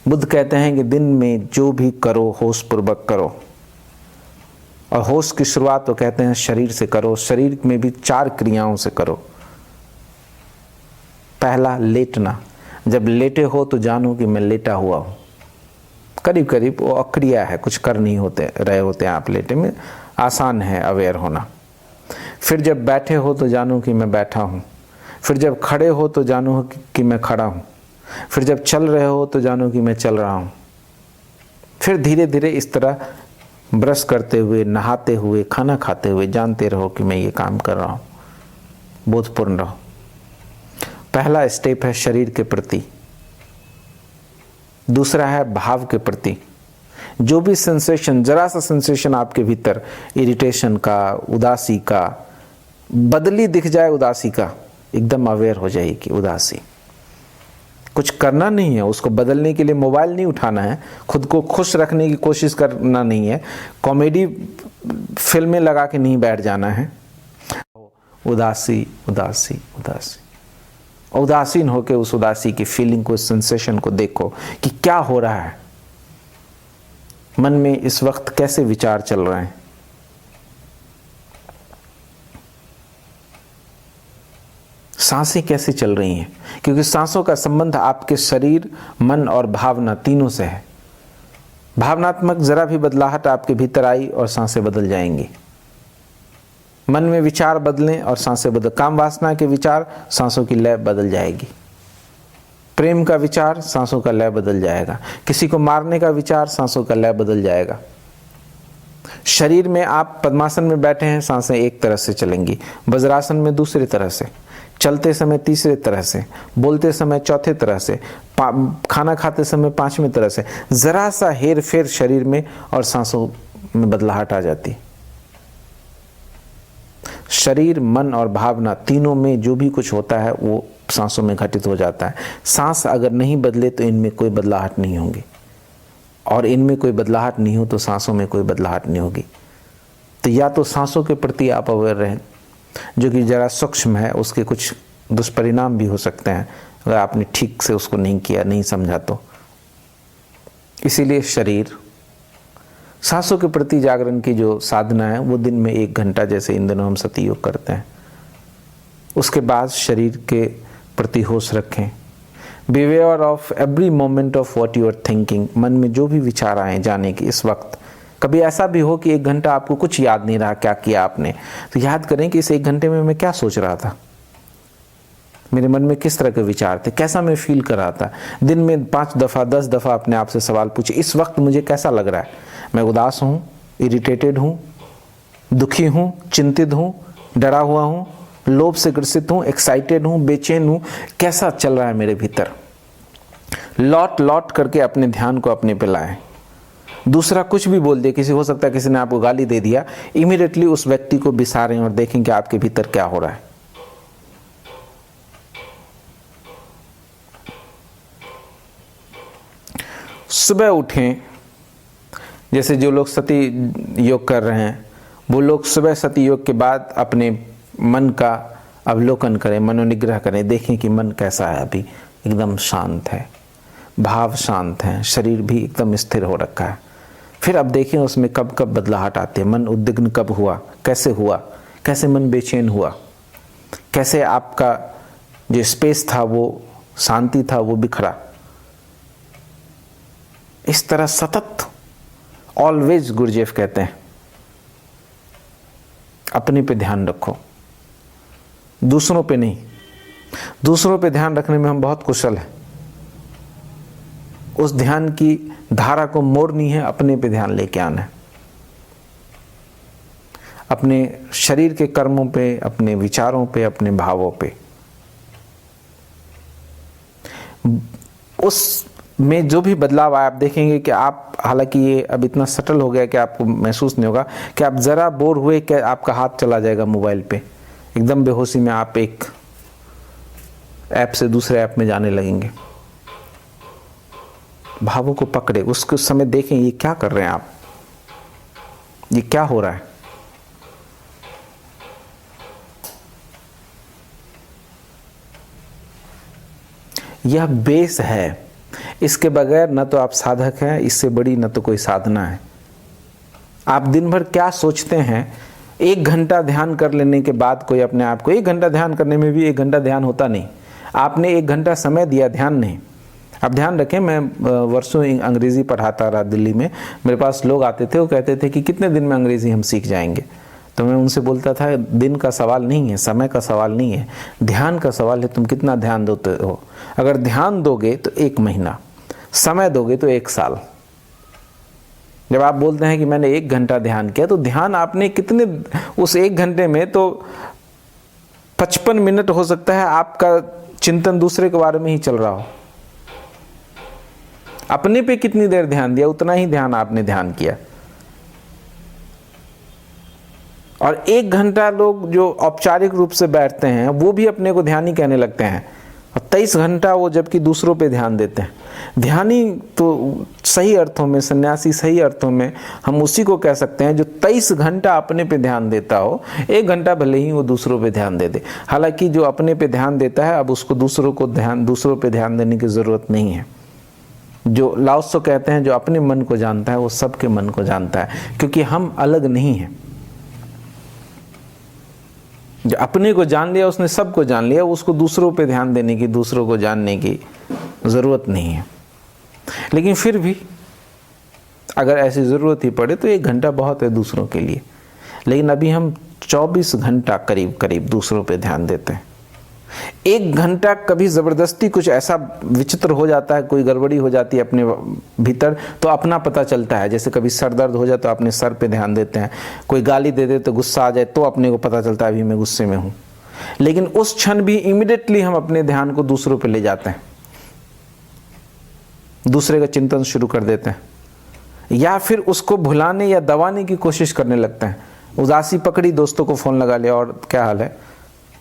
बुद्ध कहते हैं कि दिन में जो भी करो होश पूर्वक करो, और होश की शुरुआत तो कहते हैं शरीर से करो। शरीर में भी 4 क्रियाओं से करो। पहला, लेटना। जब लेटे हो तो जानो कि मैं लेटा हुआ हूं। करीब करीब वो अक्रिया है, कुछ कर नहीं होते रहे होते हैं आप लेटे में, आसान है अवेयर होना। फिर जब बैठे हो तो जानो कि मैं बैठा हूं। फिर जब खड़े हो तो जानो कि मैं खड़ा हूं। फिर जब चल रहे हो तो जानो कि मैं चल रहा हूं। फिर धीरे धीरे इस तरह ब्रश करते हुए, नहाते हुए, खाना खाते हुए जानते रहो कि मैं ये काम कर रहा हूं। बोधपूर्ण रहो। पहला स्टेप है शरीर के प्रति। दूसरा है भाव के प्रति। जो भी सेंसेशन, जरा सा सेंसेशन आपके भीतर, इरिटेशन का, उदासी का, बदली दिख जाए उदासी का, एकदम अवेयर हो जाएगी उदासी। कुछ करना नहीं है, उसको बदलने के लिए मोबाइल नहीं उठाना है, खुद को खुश रखने की कोशिश करना नहीं है, कॉमेडी फिल्में लगा के नहीं बैठ जाना है। उदासी उदासी उदासी, उदासीन होकर उस उदासी की फीलिंग को, सेंसेशन को देखो कि क्या हो रहा है मन में इस वक्त, कैसे विचार चल रहे हैं। सांसें कैसे चल रही हैं, क्योंकि सांसों का संबंध आपके शरीर, मन और भावना तीनों से है। भावनात्मक जरा भी बदलाहट आपके भीतर आई और सांसें बदल जाएंगी। मन में विचार बदलें और सांसें बदल, काम वासना के विचार, सांसों की लय बदल जाएगी। प्रेम का विचार, सांसों का लय बदल जाएगा। किसी को मारने का विचार, सांसों का लय बदल जाएगा। शरीर में आप पद्मासन में बैठे हैं, सांसें एक तरह से चलेंगी, वज्रासन में दूसरी तरह से, चलते समय तीसरे तरह से, बोलते समय चौथे तरह से, खाना खाते समय 5वें तरह से। जरा सा हेर फेर शरीर में और सांसों में बदलाहट आ जाती। शरीर, मन और भावना तीनों में जो भी कुछ होता है वो सांसों में घटित हो जाता है। सांस अगर नहीं बदले तो इनमें कोई बदलाहट नहीं होगी, और इनमें कोई बदलाहट नहीं हो तो सांसों में कोई बदलाहट नहीं होगी। तो या तो सांसों के प्रति आप अवेयर रहें, जो कि जरा सूक्ष्म है, उसके कुछ दुष्परिणाम भी हो सकते हैं अगर आपने ठीक से उसको नहीं किया, नहीं समझा तो। इसीलिए शरीर, सांसों के प्रति जागरण की जो साधना है वो दिन में 1 घंटा, जैसे इन दिनों हम सती योग करते हैं। उसके बाद शरीर के प्रति होश रखें। Be aware of every moment of what you are thinking. मन में जो भी विचार आए जाने की इस वक्त। कभी ऐसा भी हो कि 1 घंटा आपको कुछ याद नहीं रहा क्या किया आपने, तो याद करें कि इस 1 घंटे में मैं क्या सोच रहा था, मेरे मन में किस तरह के विचार थे, कैसा मैं फील कर रहा था। दिन में 5 दफ़ा 10 दफ़ा अपने आप से सवाल पूछे, इस वक्त मुझे कैसा लग रहा है, मैं उदास हूँ, इरिटेटेड हूँ, दुखी हूँ, चिंतित हूँ, डरा हुआ हूँ, लोभ से ग्रसित हूँ, एक्साइटेड हूँ, बेचैन हूँ, कैसा चल रहा है मेरे भीतर। लौट लौट करके अपने ध्यान को अपने पे लाएं। दूसरा कुछ भी बोल दे, किसी, हो सकता है किसी ने आपको गाली दे दिया, इमीडिएटली उस व्यक्ति को बिसारें और देखें कि आपके भीतर क्या हो रहा है। सुबह उठें, जैसे जो लोग सती योग कर रहे हैं वो लोग सुबह सती योग के बाद अपने मन का अवलोकन करें, मनोनिग्रह करें, देखें कि मन कैसा है, अभी एकदम शांत है, भाव शांत हैं, शरीर भी एकदम स्थिर हो रखा है। फिर अब देखिए उसमें कब कब बदलाहट आती है, मन उद्विग्न कब हुआ, कैसे मन बेचैन हुआ, कैसे आपका जो स्पेस था, वो शांति था, वो बिखरा। इस तरह सतत, ऑलवेज गुरुदेव कहते हैं अपने पे ध्यान रखो, दूसरों पे नहीं। दूसरों पे ध्यान रखने में हम बहुत कुशल हैं, उस ध्यान की धारा को मोड़नी है, अपने पे ध्यान लेके आना है, अपने शरीर के कर्मों पे, अपने विचारों पे, अपने भावों पे। उस में जो भी बदलाव आया, आप देखेंगे कि आप, हालांकि ये अब इतना सटल हो गया कि आपको महसूस नहीं होगा कि आप जरा बोर हुए कि आपका हाथ चला जाएगा मोबाइल पे, एकदम बेहोशी में आप एक ऐप से दूसरे ऐप में जाने लगेंगे। भावों को पकड़े, उसके समय देखें ये क्या कर रहे हैं आप, ये क्या हो रहा है। यह बेस है, इसके बगैर न तो आप साधक हैं, इससे बड़ी न तो कोई साधना है। आप दिन भर क्या सोचते हैं, 1 घंटा ध्यान कर लेने के बाद कोई अपने आप को, 1 घंटा ध्यान करने में भी 1 घंटा ध्यान होता नहीं। आपने 1 घंटा समय दिया, ध्यान नहीं। आप ध्यान रखें, मैं वर्षों अंग्रेजी पढ़ाता रहा दिल्ली में, मेरे पास लोग आते थे, वो कहते थे कि कितने दिन में अंग्रेजी हम सीख जाएंगे। तो मैं उनसे बोलता था, दिन का सवाल नहीं है, समय का सवाल नहीं है, ध्यान का सवाल है, तुम कितना ध्यान देते हो। अगर ध्यान दोगे तो 1 महीना, समय दोगे तो 1 साल। जब आप बोलते हैं कि मैंने 1 घंटा ध्यान किया, तो ध्यान आपने कितने, उस 1 घंटे में तो 55 मिनट हो सकता है आपका चिंतन दूसरे के बारे में ही चल रहा हो। अपने पे कितनी देर ध्यान दिया, उतना ही ध्यान आपने ध्यान किया। और 1 घंटा लोग जो औपचारिक रूप से बैठते हैं, वो भी अपने को ध्यान ही कहने लगते हैं, और 23 घंटा वो जबकि दूसरों पे ध्यान देते हैं। ध्यानी तो सही अर्थों में, सन्यासी सही अर्थों में हम उसी को कह सकते हैं जो 23 घंटा अपने पे ध्यान देता हो, 1 घंटा भले ही वो दूसरों पे ध्यान दे दे। हालांकि जो अपने पे ध्यान देता है, अब उसको दूसरों पे ध्यान देने की जरूरत नहीं है। जो लाओ त्से कहते हैं, जो अपने मन को जानता है वो सबके मन को जानता है, क्योंकि हम अलग नहीं हैं। जो अपने को जान लिया उसने सबको जान लिया, उसको दूसरों पे ध्यान देने की, दूसरों को जानने की ज़रूरत नहीं है। लेकिन फिर भी अगर ऐसी ज़रूरत ही पड़े तो 1 घंटा बहुत है दूसरों के लिए। लेकिन अभी हम 24 घंटा करीब दूसरों पे ध्यान देते हैं। 1 घंटा कभी ज़बरदस्ती कुछ ऐसा विचित्र हो जाता है, कोई गड़बड़ी हो जाती है अपने भीतर, तो अपना पता चलता है। जैसे कभी सर दर्द हो जाए तो अपने सर पे ध्यान देते हैं, कोई गाली दे दे तो गुस्सा आ जाए तो अपने को पता चलता है अभी मैं गुस्से में हूँ। लेकिन उस क्षण भी इमीडिएटली हम अपने ध्यान को दूसरों पे ले जाते हैं, दूसरे का चिंतन शुरू कर देते हैं, या फिर उसको भुलाने या दबाने की कोशिश करने लगते हैं। उदासी पकड़ी, दोस्तों को फ़ोन लगा लिया, और क्या हाल है।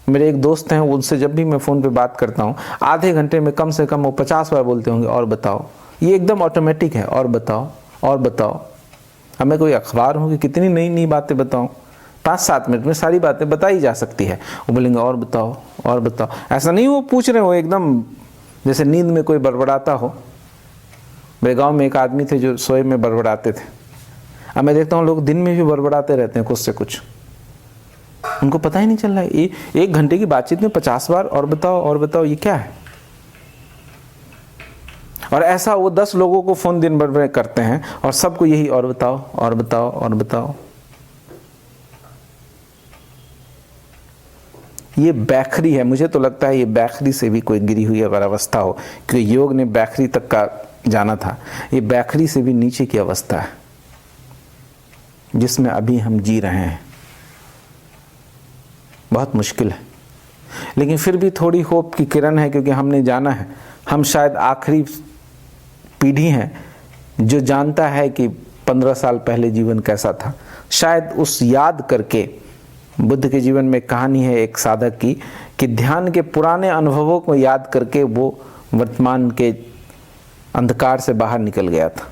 मेरे एक दोस्त हैं, उनसे जब भी मैं फ़ोन पे बात करता हूँ, आधे घंटे में कम से कम वो 50 बार बोलते होंगे और बताओ। ये एकदम ऑटोमेटिक है, और बताओ और बताओ। अब मैं कोई अखबार हूँ कि कितनी नई नई बातें बताऊँ, 5-7 मिनट में सारी बातें बताई जा सकती है। वो बोलेंगे और बताओ और बताओ। ऐसा नहीं वो पूछ रहे हो एकदम जैसे नींद में कोई बड़बड़ाता हो। मेरे गाँव में एक आदमी थे जो सोए में बड़बड़ाते थे। अब मैं देखता हूँ लोग दिन में भी बड़बड़ाते रहते हैं कुछ से कुछ, उनको पता ही नहीं चल रहा है। ये 1 घंटे की बातचीत में 50 बार और बताओ, ये क्या है। और ऐसा वो 10 लोगों को फोन दिन भर में करते हैं और सबको यही और बताओ। ये बैखरी है। मुझे तो लगता है ये बैखरी से भी कोई गिरी हुई अगर अवस्था हो, क्योंकि योग ने बैखरी तक का जाना था, ये बैखरी से भी नीचे की अवस्था है जिसमें अभी हम जी रहे हैं। बहुत मुश्किल है, लेकिन फिर भी थोड़ी होप की किरण है, क्योंकि हमने जाना है। हम शायद आखिरी पीढ़ी हैं जो जानता है कि 15 साल पहले जीवन कैसा था। शायद उस याद करके, बुद्ध के जीवन में कहानी है एक साधक की कि ध्यान के पुराने अनुभवों को याद करके वो वर्तमान के अंधकार से बाहर निकल गया था।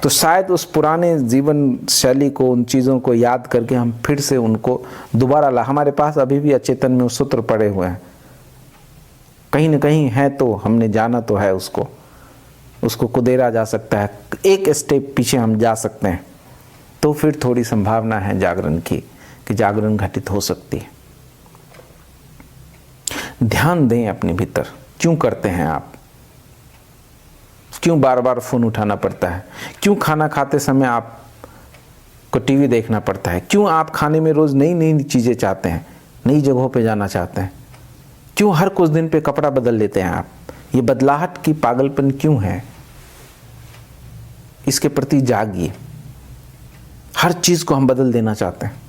तो शायद उस पुराने जीवन शैली को, उन चीज़ों को याद करके हम फिर से उनको दोबारा ला। हमारे पास अभी भी अचेतन में सूत्र पड़े हुए हैं, कहीं न कहीं है, तो हमने जाना तो है उसको, उसको कुदेरा जा सकता है, एक स्टेप पीछे हम जा सकते हैं, तो फिर थोड़ी संभावना है जागरण की कि जागरण घटित हो सकती है। ध्यान दें अपने भीतर, क्यों करते हैं आप, क्यों बार बार फ़ोन उठाना पड़ता है, क्यों खाना खाते समय आप को टीवी देखना पड़ता है, क्यों आप खाने में रोज़ नई नई चीज़ें चाहते हैं, नई जगहों पे जाना चाहते हैं, क्यों हर कुछ दिन पे कपड़ा बदल लेते हैं आप, ये बदलाहट की पागलपन क्यों है? इसके प्रति जागिए। हर चीज़ को हम बदल देना चाहते हैं,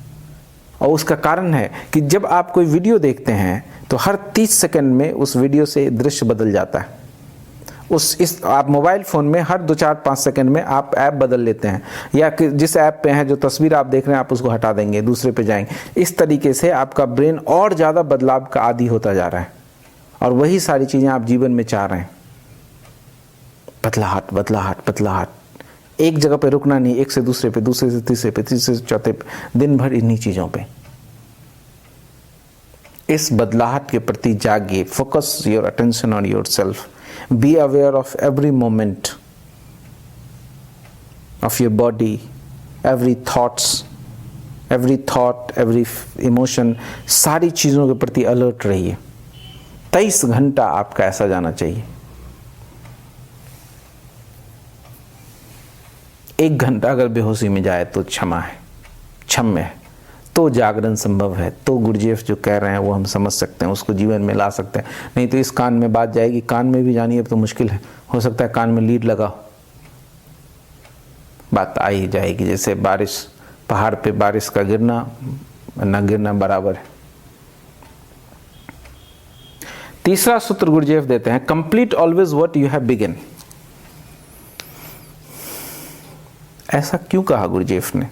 और उसका कारण है कि जब आप कोई वीडियो देखते हैं तो हर 30 सेकंड में उस वीडियो से दृश्य बदल जाता है। आप मोबाइल फ़ोन में हर 2-4-5 सेकंड में आप ऐप बदल लेते हैं, या कि जिस ऐप पे हैं जो तस्वीर आप देख रहे हैं आप उसको हटा देंगे, दूसरे पे जाएंगे। इस तरीके से आपका ब्रेन और ज़्यादा बदलाव का आदी होता जा रहा है, और वही सारी चीज़ें आप जीवन में चाह रहे हैं। बदलाहट बदलाहट बदलाहट, एक जगह पे रुकना नहीं, एक से दूसरे पे, दूसरे से तीसरे पे, तीसरे से चौथे पे, दिन भर इन्हीं चीज़ों पे। इस बदलाहट के प्रति जागिए। Focus your attention on yourself. Be aware of every moment of your body, every thoughts, every thought, every emotion, सारी चीज़ों के प्रति अलर्ट रहिए। 23 घंटा आपका ऐसा जाना चाहिए। 1 घंटा अगर बेहोशी में जाए तो क्षमा है, क्षम्य है, तो जागरण संभव है, तो गुरुजीएफ जो कह रहे हैं वो हम समझ सकते हैं, उसको जीवन में ला सकते हैं। नहीं तो इस कान में बात जाएगी, कान में भी जानी अब तो मुश्किल है, हो सकता है कान में लीड लगाओ, बात आ ही जाएगी। जैसे बारिश, पहाड़ पे बारिश का गिरना न गिरना बराबर है। तीसरा सूत्र गुरुजीएफ देते हैं, complete always what you have begin. ऐसा क्यों कहा गुरुजीएफ ने?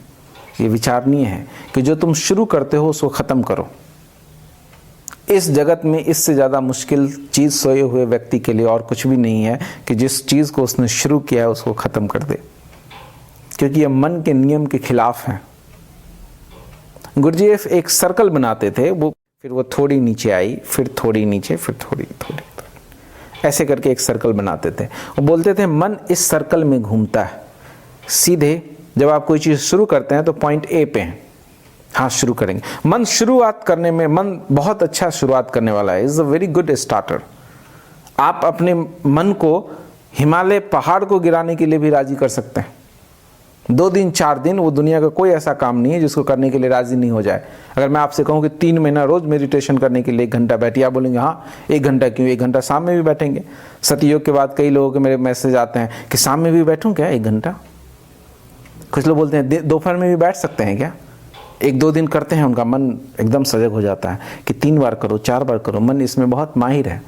ये विचारणीय है कि जो तुम शुरू करते हो उसको ख़त्म करो। इस जगत में इससे ज़्यादा मुश्किल चीज़ सोए हुए व्यक्ति के लिए और कुछ भी नहीं है कि जिस चीज़ को उसने शुरू किया है उसको ख़त्म कर दे, क्योंकि ये मन के नियम के खिलाफ है। गुरुजीएफ एक सर्कल बनाते थे, फिर वो थोड़ी नीचे आई, फिर थोड़ी नीचे, फिर थोड़ी, ऐसे करके एक सर्कल बनाते थे। वो बोलते थे मन इस सर्कल में घूमता है। सीधे जब आप कोई चीज़ शुरू करते हैं तो पॉइंट ए पे हैं, हाँ शुरू करेंगे। मन शुरुआत करने में, मन बहुत अच्छा शुरुआत करने वाला है, is a very good starter. आप अपने मन को हिमालय पहाड़ को गिराने के लिए भी राजी कर सकते हैं। 2 दिन 4 दिन, वो दुनिया का कोई ऐसा काम नहीं है जिसको करने के लिए राजी नहीं हो जाए। अगर मैं आपसे कहूँ कि 3 महीना रोज मेडिटेशन करने के लिए 1 घंटा बैठिए, आप बोलेंगे हाँ 1 घंटा क्यों, 1 घंटा शाम में भी बैठेंगे। सतयुग के बाद कई लोगों के मेरे मैसेज आते हैं कि शाम में भी बैठूं क्या 1 घंटा। कुछ लोग बोलते हैं दोपहर में भी बैठ सकते हैं क्या। 1-2 दिन करते हैं, उनका मन एकदम सजग हो जाता है कि 3 बार करो, 4 बार करो, मन इसमें बहुत माहिर है।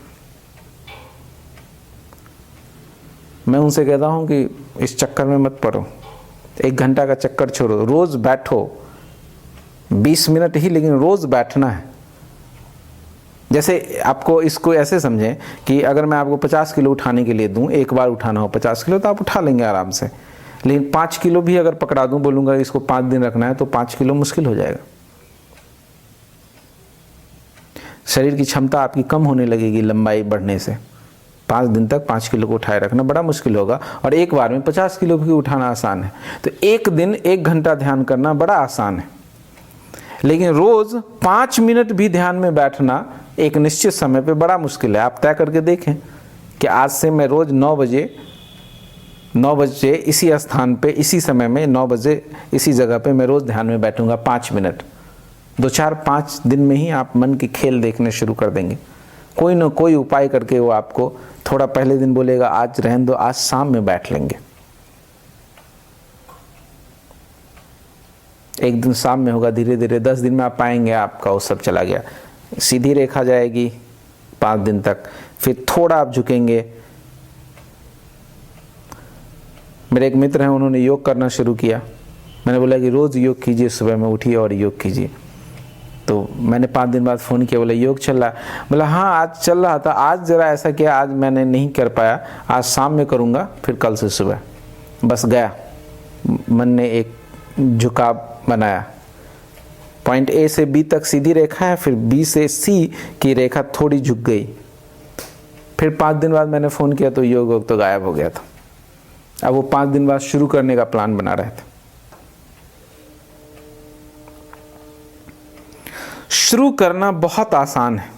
मैं उनसे कहता हूँ कि इस चक्कर में मत पड़ो, 1 घंटा का चक्कर छोड़ो, रोज बैठो, 20 मिनट ही, लेकिन रोज बैठना है। जैसे आपको इसको ऐसे समझें कि अगर मैं आपको 50 किलो उठाने के लिए दूं, एक बार उठाना हो 50 किलो तो आप उठा लेंगे आराम से, लेकिन 5 किलो भी अगर पकड़ा दूं, बोलूंगा इसको 5 दिन रखना है, तो 5 किलो मुश्किल हो जाएगा। शरीर की क्षमता आपकी कम होने लगेगी लंबाई बढ़ने से। 5 दिन तक 5 किलो को उठाए रखना बड़ा मुश्किल होगा, और एक बार में 50 किलो भी उठाना आसान है। तो एक दिन 1 घंटा ध्यान करना बड़ा आसान है, लेकिन रोज 5 मिनट भी ध्यान में बैठना एक निश्चित समय पे बड़ा मुश्किल है। आप तय करके देखें कि आज से मैं रोज 9 बजे इसी स्थान पे, इसी समय में 9 बजे इसी जगह पे मैं रोज ध्यान में बैठूंगा 5 मिनट। 2-4-5 दिन में ही आप मन की खेल देखने शुरू कर देंगे। कोई ना कोई उपाय करके वो आपको थोड़ा पहले दिन बोलेगा आज रहने दो, आज शाम में बैठ लेंगे। एक दिन शाम में होगा, धीरे धीरे 10 दिन में आप पाएंगे आपका वो सब चला गया। सीधी रेखा जाएगी 5 दिन तक, फिर थोड़ा आप झुकेंगे। मेरे एक मित्र हैं, उन्होंने योग करना शुरू किया। मैंने बोला कि रोज़ योग कीजिए, सुबह में उठिए और योग कीजिए। तो मैंने 5 दिन बाद फ़ोन किया, बोला योग चल रहा है। बोला हाँ आज चल रहा था, आज ज़रा ऐसा किया, आज मैंने नहीं कर पाया, आज शाम में करूँगा, फिर कल से सुबह। बस गया, मन ने एक झुकाव बनाया। पॉइंट ए से बी तक सीधी रेखा है, फिर बी से सी की रेखा थोड़ी झुक गई। फिर 5 दिन बाद मैंने फ़ोन किया तो योग तो गायब हो गया था। अब वो 5 दिन बाद शुरू करने का प्लान बना रहे थे। शुरू करना बहुत आसान है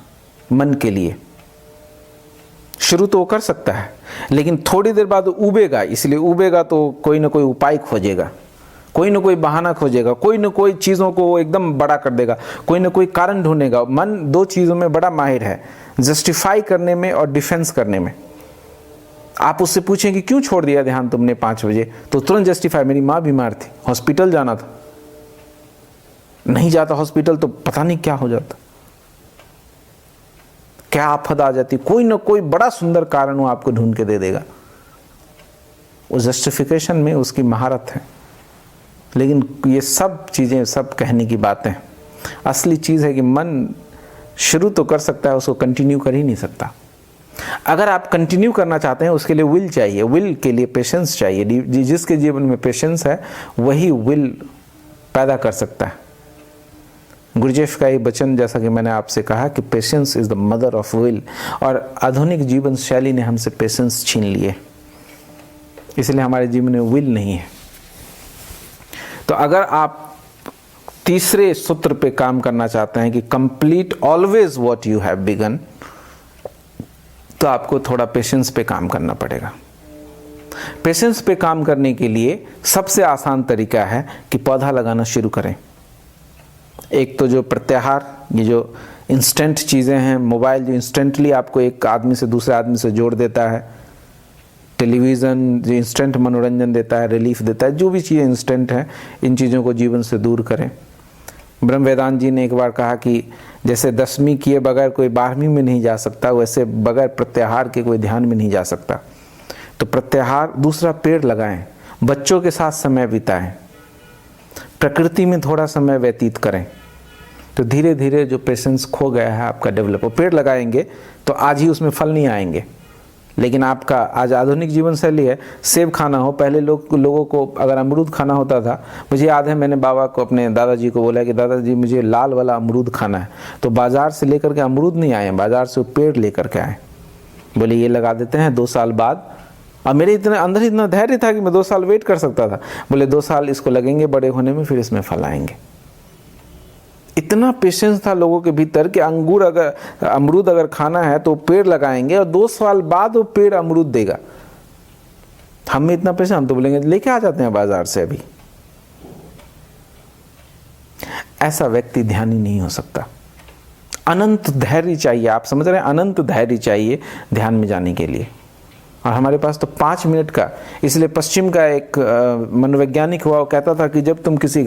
मन के लिए, शुरू तो वो कर सकता है, लेकिन थोड़ी देर बाद उबेगा। इसलिए उबेगा तो कोई ना कोई उपाय खोजेगा, कोई ना कोई बहाना खोजेगा, कोई ना कोई चीज़ों को एकदम बड़ा कर देगा, कोई ना कोई कारण ढूंढेगा। मन 2 चीज़ों में बड़ा माहिर है, जस्टिफाई करने में और डिफेंस करने में। आप उससे पूछें कि क्यों छोड़ दिया ध्यान तुमने 5 बजे, तो तुरंत जस्टिफाई, मेरी माँ बीमार थी, हॉस्पिटल जाना था, नहीं जाता हॉस्पिटल तो पता नहीं क्या हो जाता, क्या आफत आ जाती। कोई ना कोई बड़ा सुंदर कारण वो आपको ढूंढ के दे देगा। वो जस्टिफिकेशन में उसकी महारत है। लेकिन ये सब चीज़ें सब कहने की बातें, असली चीज़ है कि मन शुरू तो कर सकता है, उसको कंटिन्यू कर ही नहीं सकता। अगर आप कंटिन्यू करना चाहते हैं उसके लिए विल चाहिए, विल के लिए पेशेंस चाहिए। जिसके जीवन में पेशेंस है वही विल पैदा कर सकता है। गुरुजेफ का ये वचन, जैसा कि मैंने आपसे कहा कि patience is the mother of will, और आधुनिक जीवन शैली ने हमसे पेशेंस छीन लिए, इसलिए हमारे जीवन में विल नहीं है। तो अगर आप तीसरे सूत्र पे काम करना चाहते हैं कि complete always what you have begun, तो आपको थोड़ा पेशेंस पे काम करना पड़ेगा। पेशेंस पे काम करने के लिए सबसे आसान तरीका है कि पौधा लगाना शुरू करें। एक तो जो प्रत्याहार, ये जो इंस्टेंट चीज़ें हैं, मोबाइल जो इंस्टेंटली आपको एक आदमी से दूसरे आदमी से जोड़ देता है, टेलीविज़न जो इंस्टेंट मनोरंजन देता है, रिलीफ देता है, जो भी चीज़ें इंस्टेंट हैं, इन चीज़ों को जीवन से दूर करें। ब्रह्म वेदांत जी ने एक बार कहा कि जैसे 10वीं किए बगैर कोई 12वीं में नहीं जा सकता, वैसे बगैर प्रत्याहार के कोई ध्यान में नहीं जा सकता। तो प्रत्याहार, दूसरा पेड़ लगाएं, बच्चों के साथ समय बिताएं, प्रकृति में थोड़ा समय व्यतीत करें, तो धीरे धीरे जो पेशेंस खो गया है आपका डेवलप हो। पेड़ लगाएंगे तो आज ही उसमें फल नहीं आएंगे, लेकिन आपका आज आधुनिक जीवन शैली है, सेब खाना हो, पहले लोगों को अगर अमरूद खाना होता था, मुझे याद है मैंने बाबा को, अपने दादाजी को बोला कि दादाजी मुझे लाल वाला अमरूद खाना है, तो बाज़ार से लेकर के अमरूद नहीं आए, बाज़ार से पेड़ लेकर के आए। बोले ये लगा देते हैं 2 साल बाद। और मेरे अंदर इतना धैर्य था कि मैं 2 साल वेट कर सकता था। बोले 2 साल इसको लगेंगे बड़े होने में, फिर इसमें फल आएंगे। इतना पेशेंस था लोगों के भीतर कि अमरूद अगर खाना है तो पेड़ लगाएंगे और 2 साल बाद वो पेड़ अमरूद देगा। हम में इतना पेशेंस, हम तो बोलेंगे लेके आ जाते हैं बाजार से अभी। ऐसा व्यक्ति ध्यानी नहीं हो सकता। अनंत धैर्य चाहिए, आप समझ रहे हैं, अनंत धैर्य चाहिए ध्यान में जाने के लिए। और हमारे पास तो 5 मिनट का, इसलिए पश्चिम का एक मनोवैज्ञानिक हुआ, वो कहता था कि जब तुम किसी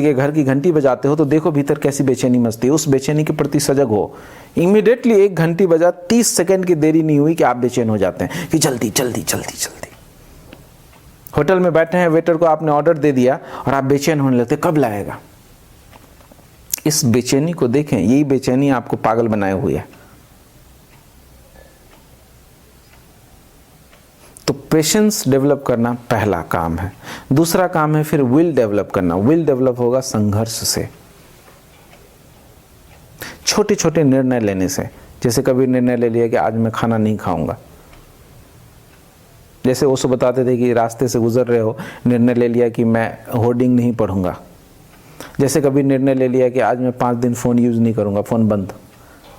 के घर की घंटी बजाते हो तो देखो भीतर कैसी बेचैनी मचती है, उस बेचैनी के प्रति सजग हो। इमीडिएटली एक घंटी बजा, 30 सेकंड की देरी नहीं हुई कि आप बेचैन हो जाते हैं कि जल्दी जल्दी जल्दी जल्दी। होटल में बैठे हैं, वेटर को आपने ऑर्डर दे दिया और आप बेचैन होने लगते, कब लाएगा। इस बेचैनी को देखें, यही बेचैनी आपको पागल बनाए हुई है। तो पेशेंस डेवलप करना पहला काम है। दूसरा काम है फिर विल डेवलप करना। विल डेवलप होगा संघर्ष से, छोटे छोटे निर्णय लेने से। जैसे कभी निर्णय ले लिया कि आज मैं खाना नहीं खाऊंगा। जैसे उसको बताते थे कि रास्ते से गुजर रहे हो, निर्णय ले लिया कि मैं होर्डिंग नहीं पढ़ूंगा। जैसे कभी निर्णय ले लिया कि आज मैं 5 दिन फ़ोन यूज़ नहीं करूंगा, फ़ोन बंद,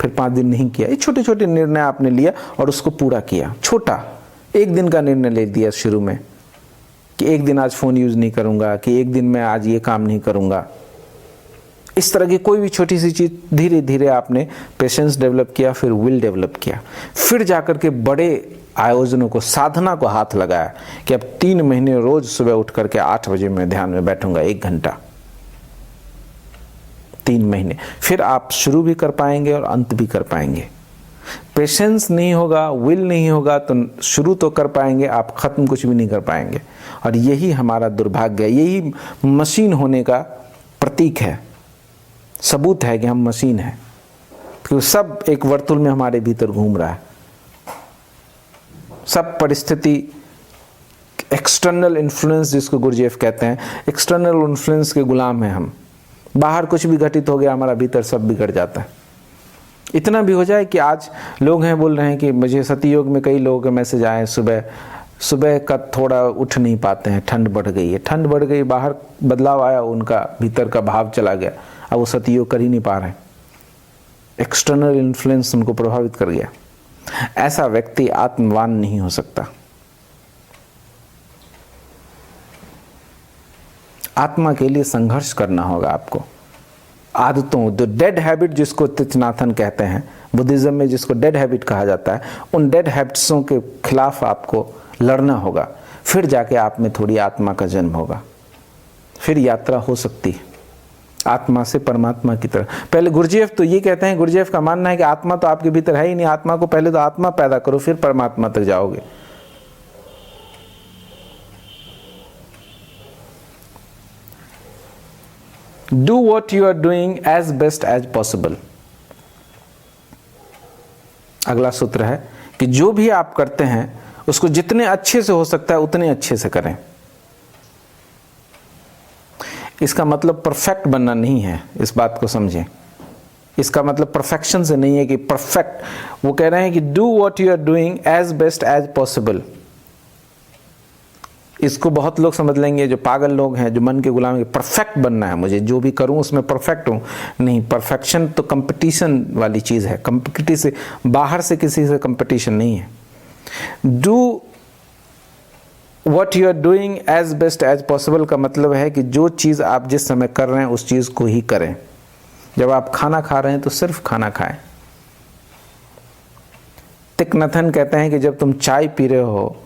फिर 5 दिन नहीं किया। ये छोटे छोटे निर्णय आपने लिया और उसको पूरा किया। छोटा एक दिन का निर्णय ले दिया शुरू में कि एक दिन आज फ़ोन यूज़ नहीं करूंगा, कि एक दिन मैं आज ये काम नहीं करूंगा। इस तरह की कोई भी छोटी सी चीज़, धीरे धीरे आपने पेशेंस डेवलप किया, फिर विल डेवलप किया, फिर जाकर के बड़े आयोजनों को, साधना को हाथ लगाया कि अब 3 महीने रोज सुबह उठ करके 8 बजे मैं ध्यान में बैठूंगा 1 घंटा। 3 महीने, फिर आप शुरू भी कर पाएंगे और अंत भी कर पाएंगे। पेशेंस नहीं होगा, विल नहीं होगा तो शुरू तो कर पाएंगे, आप खत्म कुछ भी नहीं कर पाएंगे। और यही हमारा दुर्भाग्य है, यही मशीन होने का प्रतीक है, सबूत है कि हम मशीन हैं, क्योंकि सब एक वर्तुल में हमारे भीतर घूम रहा है। सब परिस्थिति, एक्सटर्नल इन्फ्लुएंस जिसको गुरुजेफ कहते हैं, एक्सटर्नल इन्फ्लुएंस के गुलाम हैं हम। बाहर कुछ भी घटित हो गया, हमारा भीतर सब बिगड़ जाता है। इतना भी हो जाए कि आज लोग हैं बोल रहे हैं कि मुझे सतयुग में कई लोगों के मैसेज आए सुबह सुबह का थोड़ा उठ नहीं पाते हैं, ठंड बढ़ गई है, ठंड बढ़ गई, बाहर बदलाव आया, उनका भीतर का भाव चला गया, अब वो सतयोग कर ही नहीं पा रहे, एक्सटर्नल इन्फ्लुएंस उनको प्रभावित कर गया। ऐसा व्यक्ति आत्मवान नहीं हो सकता। आत्मा के लिए संघर्ष करना होगा आपको। आदतों, जो डेड हैबिट जिसको तिथनाथन कहते हैं, बुद्धिज्म में जिसको डेड हैबिट कहा जाता है, उन डेड हैबिट्सों के खिलाफ आपको लड़ना होगा, फिर जाके आप में थोड़ी आत्मा का जन्म होगा, फिर यात्रा हो सकती है आत्मा से परमात्मा की तरफ। पहले गुरुजीएफ तो ये कहते हैं, गुरुजीएफ का मानना है कि आत्मा तो आपके भीतर है ही नहीं, आत्मा को पहले तो आत्मा पैदा करो, फिर परमात्मा तक जाओगे। Do what you are doing as best as possible। अगला सूत्र है कि जो भी आप करते हैं उसको जितने अच्छे से हो सकता है उतने अच्छे से करें। इसका मतलब परफेक्ट बनना नहीं है, इस बात को समझें। इसका मतलब परफेक्शन से नहीं है कि परफेक्ट, वो कह रहे हैं कि do what you are doing as best as possible. इसको बहुत लोग समझ लेंगे, जो पागल लोग हैं, जो मन के गुलाम हैं, परफेक्ट बनना है मुझे, जो भी करूं उसमें परफेक्ट हूं। नहीं, परफेक्शन तो कंपटीशन वाली चीज है, कंपटीशन बाहर से किसी से कंपटीशन नहीं है। Do what you are doing as best as possible का मतलब है कि जो चीज आप जिस समय कर रहे हैं उस चीज को ही करें। जब आप खाना खा रहे हैं तो सिर्फ खाना खाएं। तिक नथन कहते हैं कि जब तुम चाय पी रहे हो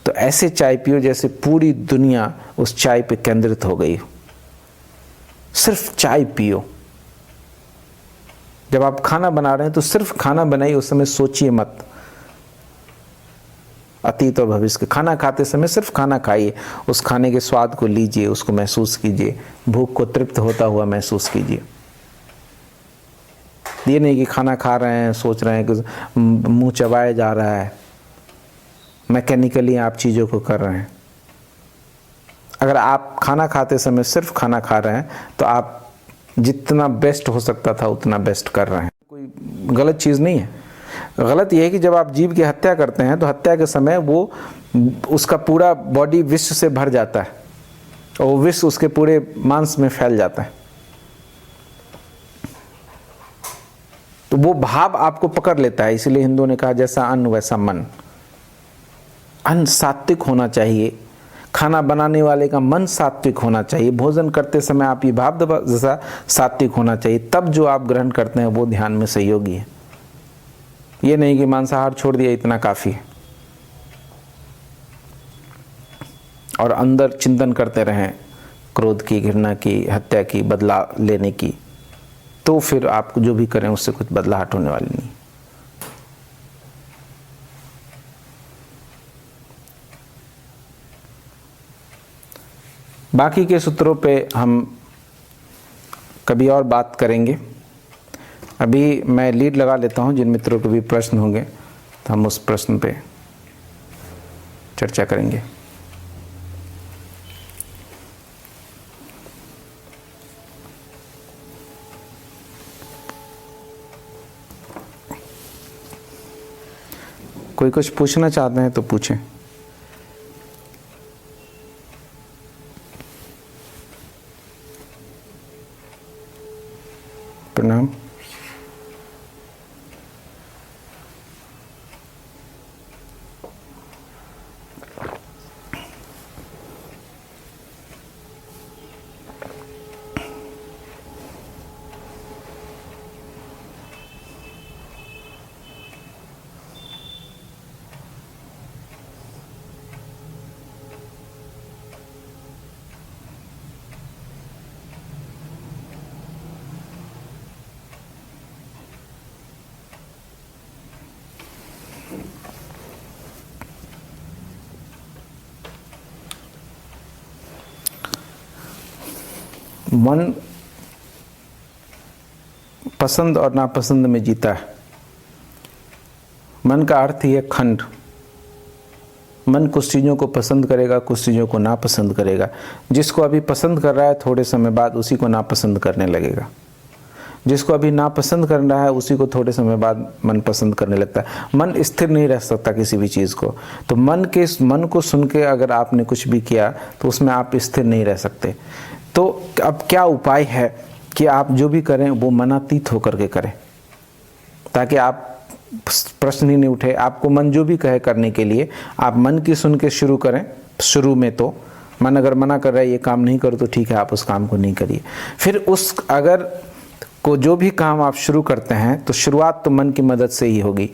तो ऐसे चाय पियो जैसे पूरी दुनिया उस चाय पे केंद्रित हो गई हो। सिर्फ चाय पियो। जब आप खाना बना रहे हैं तो सिर्फ खाना बनाइए, उस समय सोचिए मत अतीत और भविष्य के। खाना खाते समय सिर्फ खाना खाइए, उस खाने के स्वाद को लीजिए, उसको महसूस कीजिए, भूख को तृप्त होता हुआ महसूस कीजिए। ये नहीं कि खाना खा रहे हैं सोच रहे हैं कि मुंह चबाया जा रहा है, मैकेनिकली आप चीज़ों को कर रहे हैं। अगर आप खाना खाते समय सिर्फ खाना खा रहे हैं तो आप जितना बेस्ट हो सकता था उतना बेस्ट कर रहे हैं। कोई गलत चीज़ नहीं है। गलत यह है कि जब आप जीव की हत्या करते हैं तो हत्या के समय वो उसका पूरा बॉडी विष से भर जाता है और वो विष उसके पूरे मांस में फैल जाता है, तो वो भाव आपको पकड़ लेता है। इसलिए हिंदुओं ने कहा जैसा अन्न वैसा मन। अन्न सात्विक होना चाहिए, खाना बनाने वाले का मन सात्विक होना चाहिए, भोजन करते समय आप ये भाव जैसा सात्विक होना चाहिए, तब जो आप ग्रहण करते हैं वो ध्यान में सहयोगी है। ये नहीं कि मांसाहार छोड़ दिया इतना काफ़ी है और अंदर चिंतन करते रहें क्रोध की, घृणा की, हत्या की, बदला लेने की, तो फिर आप जो भी करें उससे कुछ बदलाहट होने वाली नहीं। बाकी के सूत्रों पे हम कभी और बात करेंगे। अभी मैं लीड लगा लेता हूं, जिन मित्रों को भी प्रश्न होंगे तो हम उस प्रश्न पे चर्चा करेंगे। कोई कुछ पूछना चाहते हैं तो पूछें। प्रणाम। मन पसंद और नापसंद में जीता है। मन का अर्थ ही है खंड। मन कुछ चीज़ों को पसंद करेगा, कुछ चीज़ों को नापसंद करेगा। जिसको अभी पसंद कर रहा है थोड़े समय बाद उसी को नापसंद करने लगेगा। जिसको अभी नापसंद कर रहा है उसी को थोड़े समय बाद मन पसंद करने लगता है। मन स्थिर नहीं रह सकता किसी भी चीज़ को। तो मन को सुन के अगर आपने कुछ भी किया तो उसमें आप स्थिर नहीं रह सकते। तो अब क्या उपाय है कि आप जो भी करें वो मनातीत होकर के करें, ताकि आप प्रश्न ही नहीं उठे। आपको मन जो भी कहे करने के लिए आप मन की सुन के शुरू करें। शुरू में तो मन अगर मना कर रहा है ये काम नहीं करो तो ठीक है, आप उस काम को नहीं करिए। फिर उस अगर को जो भी काम आप शुरू करते हैं तो शुरुआत तो मन की मदद से ही होगी।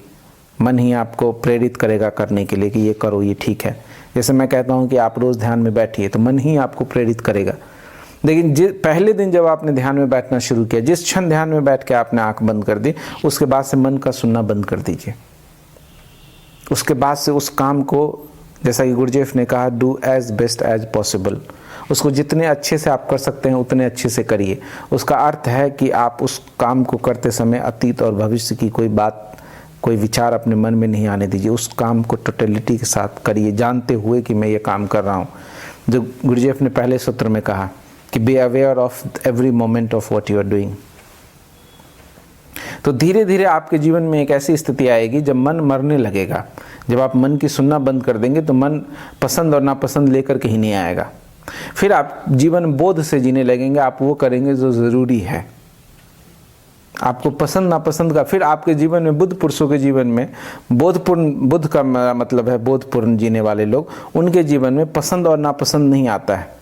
मन ही आपको प्रेरित करेगा करने के लिए कि ये करो, ये ठीक है। जैसे मैं कहता हूँ कि आप रोज़ ध्यान में बैठिए तो मन ही आपको प्रेरित करेगा। लेकिन पहले दिन जब आपने ध्यान में बैठना शुरू किया, जिस क्षण ध्यान में बैठ के आपने आंख बंद कर दी, उसके बाद से मन का सुनना बंद कर दीजिए। उसके बाद से उस काम को, जैसा कि गुरुदेव ने कहा, do as best as possible. उसको जितने अच्छे से आप कर सकते हैं उतने अच्छे से करिए। उसका अर्थ है कि आप उस काम को करते समय अतीत और भविष्य की कोई बात, कोई विचार अपने मन में नहीं आने दीजिए। उस काम को टोटलिटी के साथ करिए, जानते हुए कि मैं ये काम कर रहा हूँ। जो गुरुदेव ने पहले सूत्र में कहा कि be aware of every moment of what you are doing. तो धीरे धीरे आपके जीवन में एक ऐसी स्थिति आएगी जब मन मरने लगेगा। जब आप मन की सुनना बंद कर देंगे तो मन पसंद और नापसंद लेकर के ही नहीं आएगा। फिर आप जीवन बोध से जीने लगेंगे। आप वो करेंगे जो ज़रूरी है। आपको पसंद नापसंद का, फिर आपके जीवन में, बुद्ध पुरुषों के जीवन में, बोधपूर्ण, बुद्ध का मतलब है बोधपूर्ण जीने वाले लोग, उनके जीवन में पसंद और नापसंद नहीं आता है।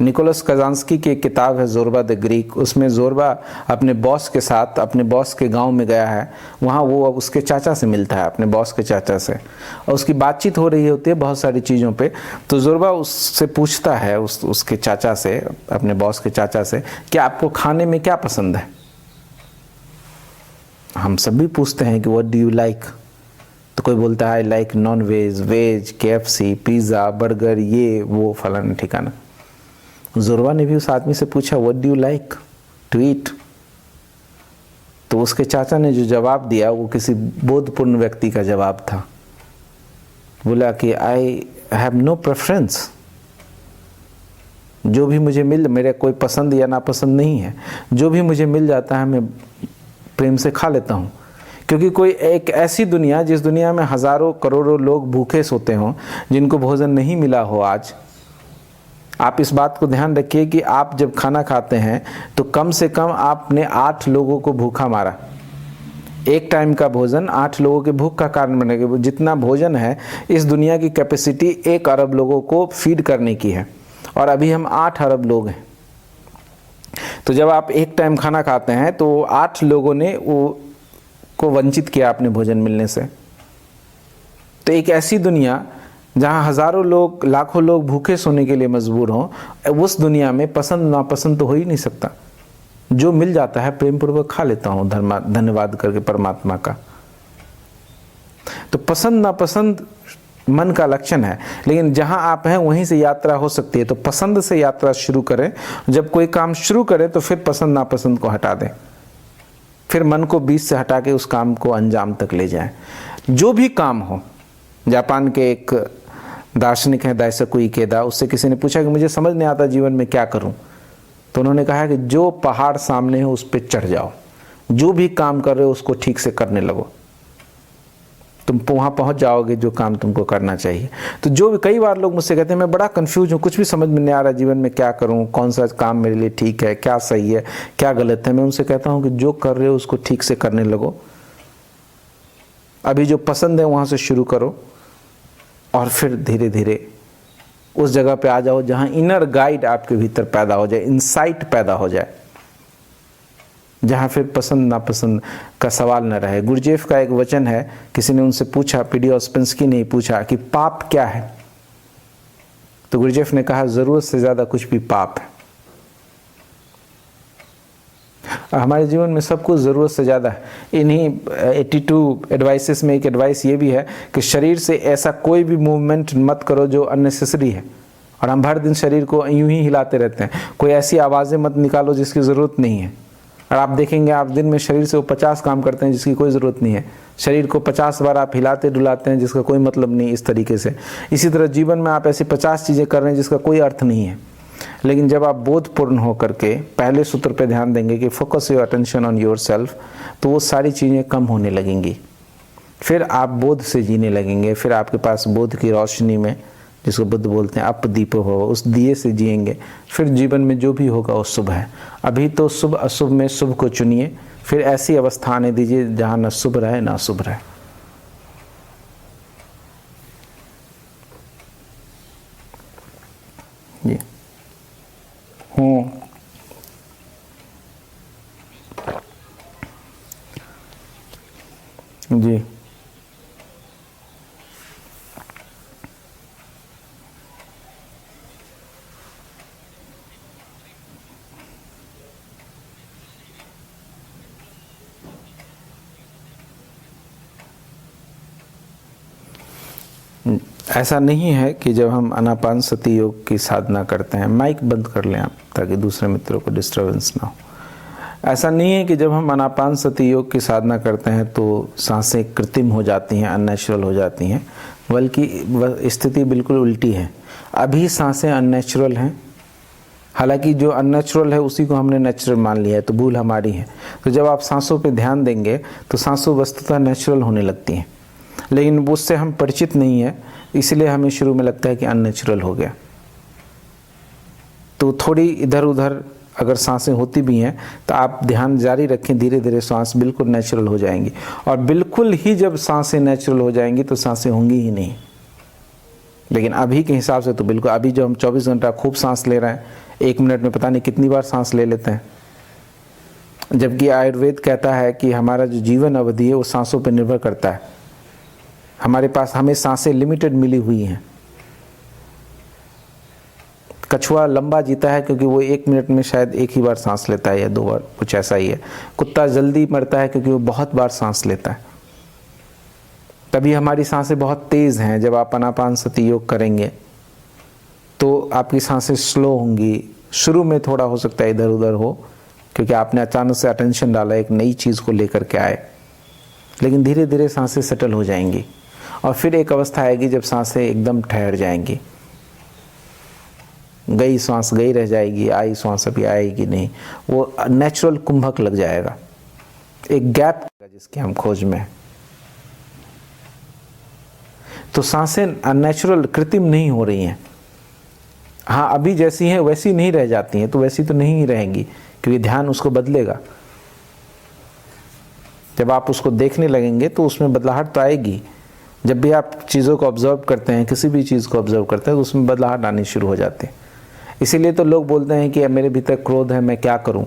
निकोलस कजांस्की की एक किताब है जोरबा द ग्रीक, उसमें जोरबा अपने बॉस के साथ अपने बॉस के गांव में गया है। वहाँ वो उसके चाचा से मिलता है, अपने बॉस के चाचा से, और उसकी बातचीत हो रही होती है बहुत सारी चीज़ों पे। तो जोरबा उससे पूछता है, उसके चाचा से, अपने बॉस के चाचा से, कि आपको खाने में क्या पसंद है। हम सभी पूछते हैं कि व्हाट डू यू लाइक। तो कोई बोलता है I like non veg, veg, KFC, pizza, burger, ये वो फलाना ठिकाना। जोरबा ने भी उस आदमी से पूछा what do you like to eat. तो उसके चाचा ने जो जवाब दिया वो किसी बोधपूर्ण व्यक्ति का जवाब था। बोला कि आई हैव नो प्रेफरेंस, जो भी मुझे मेरे कोई पसंद या नापसंद नहीं है, जो भी मुझे मिल जाता है मैं प्रेम से खा लेता हूँ। क्योंकि कोई एक ऐसी दुनिया, जिस दुनिया में हजारों करोड़ों लोग भूखे सोते हों, जिनको भोजन नहीं मिला हो आज, आप इस बात को ध्यान रखिए कि आप जब खाना खाते हैं तो कम से कम आपने 8 लोगों को भूखा मारा। एक टाइम का भोजन 8 लोगों के भूख का कारण बनेगा। जितना भोजन है इस दुनिया की कैपेसिटी 1 अरब लोगों को फीड करने की है, और अभी हम 8 अरब लोग हैं। तो जब आप एक टाइम खाना खाते हैं तो 8 लोगों ने को वंचित किया अपने भोजन मिलने से। तो एक ऐसी दुनिया जहाँ हजारों लोग, लाखों लोग भूखे सोने के लिए मजबूर हों, उस दुनिया में पसंद नापसंद तो हो ही नहीं सकता। जो मिल जाता है प्रेम पूर्वक खा लेता हूँ, धन्यवाद करके परमात्मा का। तो पसंद नापसंद मन का लक्षण है, लेकिन जहाँ आप हैं वहीं से यात्रा हो सकती है। तो पसंद से यात्रा शुरू करें। जब कोई काम शुरू करें तो फिर पसंद नापसंद को हटा दें, फिर मन को बीच से हटा के उस काम को अंजाम तक ले जाएं। जो भी काम हो, जापान के एक दार्शनिक हैं दाइसाकु इकेदा, उससे किसी ने पूछा कि मुझे समझ नहीं आता जीवन में क्या करूं। तो उन्होंने कहा कि जो पहाड़ सामने है उस पर चढ़ जाओ, जो भी काम कर रहे हो उसको ठीक से करने लगो, तुम वहां पहुंच जाओगे जो काम तुमको करना चाहिए। तो जो कई बार लोग मुझसे कहते हैं मैं बड़ा कंफ्यूज हूँ, कुछ भी समझ में नहीं आ रहा जीवन में क्या करूँ, कौन सा काम मेरे लिए ठीक है, क्या सही है, क्या गलत है। मैं उनसे कहता हूँ कि जो कर रहे हो उसको ठीक से करने लगो। अभी जो पसंद है वहां से शुरू करो, और फिर धीरे धीरे उस जगह पे आ जाओ जहां इनर गाइड आपके भीतर पैदा हो जाए, इंसाइट पैदा हो जाए, जहां फिर पसंद नापसंद का सवाल न रहे। गुरुदेव का एक वचन है, किसी ने उनसे पूछा, पीडी ऑस्पेंस्की ने पूछा कि पाप क्या है। तो गुरुदेव ने कहा जरूरत से ज्यादा कुछ भी पाप है। हमारे जीवन में सब कुछ ज़रूरत से ज़्यादा है। इन्हीं 82 एडवाइसेस में एक एडवाइस ये भी है कि शरीर से ऐसा कोई भी मूवमेंट मत करो जो अननेसेसरी है। और हम भर दिन शरीर को यूं ही हिलाते रहते हैं। कोई ऐसी आवाज़ें मत निकालो जिसकी ज़रूरत नहीं है। और आप देखेंगे आप दिन में शरीर से वो 50 काम करते हैं जिसकी कोई ज़रूरत नहीं है। शरीर को 50 बार आप हिलाते डुलाते हैं जिसका कोई मतलब नहीं। इस तरीके से इसी तरह जीवन में आप ऐसी 50 चीज़ें कर रहे हैं जिसका कोई अर्थ नहीं है। लेकिन जब आप बोधपूर्ण होकर के पहले सूत्र पे ध्यान देंगे कि focus your attention on your self, तो वो सारी चीज़ें कम होने लगेंगी। फिर आप बोध से जीने लगेंगे, फिर आपके पास बोध की रोशनी में, जिसको बुद्ध बोलते हैं अप दीप हो, उस दिए से जिएंगे। फिर जीवन में जो भी होगा वो शुभ है। अभी तो शुभ अशुभ में शुभ को चुनिए, फिर ऐसी अवस्था आने दीजिए जहाँ न शुभ रहे न अशुभ रहे। जी जी ऐसा नहीं है कि जब हम आनापान सती योग की साधना करते हैं, माइक बंद कर लें आप ताकि दूसरे मित्रों को डिस्टर्बेंस ना हो। ऐसा नहीं है कि जब हम आनापान सती योग की साधना करते हैं तो सांसें कृत्रिम हो जाती हैं, अननेचुरल हो जाती हैं, बल्कि स्थिति बिल्कुल उल्टी है। अभी सांसें अननेचुरल हैं, हालांकि जो अननेचुरल है उसी को हमने नेचुरल मान लिया है, तो भूल हमारी है। तो जब आप सांसों पे ध्यान देंगे तो सांसों वस्तुतः नेचुरल होने लगती हैं, लेकिन उससे हम परिचित नहीं है, इसलिए हमें शुरू में लगता है कि अननेचुरल हो गया। तो थोड़ी इधर उधर अगर सांसें होती भी हैं तो आप ध्यान जारी रखें, धीरे धीरे सांस बिल्कुल नेचुरल हो जाएंगी। और बिल्कुल ही जब सांसें नेचुरल हो जाएंगी तो सांसें होंगी ही नहीं। लेकिन अभी के हिसाब से तो बिल्कुल, अभी जो हम 24 घंटा खूब सांस ले रहे हैं, 1 मिनट में पता नहीं कितनी बार सांस ले लेते हैं, जबकि आयुर्वेद कहता है कि हमारा जो जीवन अवधि है वो सांसों पर निर्भर करता है। हमारे पास हमें सांसें लिमिटेड मिली हुई हैं। कछुआ लंबा जीता है क्योंकि वो 1 मिनट में शायद 1 ही बार सांस लेता है या 2 बार, कुछ ऐसा ही है। कुत्ता जल्दी मरता है क्योंकि वो बहुत बार सांस लेता है। तभी हमारी सांसें बहुत तेज़ हैं। जब आप आनापान सती योग करेंगे तो आपकी सांसें स्लो होंगी। शुरू में थोड़ा हो सकता है इधर उधर हो, क्योंकि आपने अचानक से अटेंशन डाला, एक नई चीज़ को लेकर के आए, लेकिन धीरे धीरे सांसें सेटल हो जाएंगी। और फिर एक अवस्था आएगी जब सांसें एकदम ठहर जाएंगी, गई सांस गई रह जाएगी, आई सांस अभी आएगी नहीं, वो नेचुरल कुंभक लग जाएगा, एक गैप जिसकी हम खोज में। तो सांसें अननेचुरल कृत्रिम नहीं हो रही हैं। हाँ, अभी जैसी हैं वैसी नहीं रह जाती हैं, तो वैसी तो नहीं ही रहेंगी, क्योंकि ध्यान उसको बदलेगा। जब आप उसको देखने लगेंगे तो उसमें बदलाहट तो आएगी। जब भी आप चीज़ों को ऑब्जर्व करते हैं, किसी भी चीज़ को ऑब्जर्व करते हैं, तो उसमें बदलाहट आनी शुरू हो जाती है। इसीलिए तो लोग बोलते हैं कि मेरे भीतर क्रोध है, मैं क्या करूं?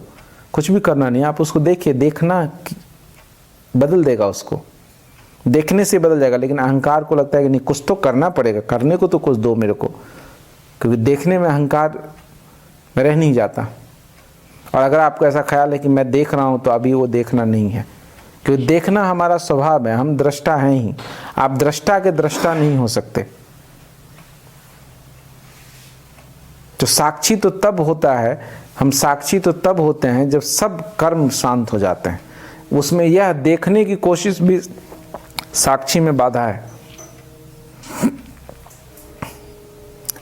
कुछ भी करना नहीं, आप उसको देखिए, देखना बदल देगा, उसको देखने से बदल जाएगा। लेकिन अहंकार को लगता है कि नहीं, कुछ तो करना पड़ेगा, करने को तो कुछ दो मेरे को, क्योंकि देखने में अहंकार रह नहीं जाता। और अगर आपको ऐसा ख्याल है कि मैं देख रहा हूं, तो अभी वो देखना नहीं है, क्योंकि देखना हमारा स्वभाव है, हम दृष्टा हैं ही। आप दृष्टा के दृष्टा नहीं हो सकते। तो साक्षी तो तब होता है, हम साक्षी तो तब होते हैं जब सब कर्म शांत हो जाते हैं। उसमें यह देखने की कोशिश भी साक्षी में बाधा है।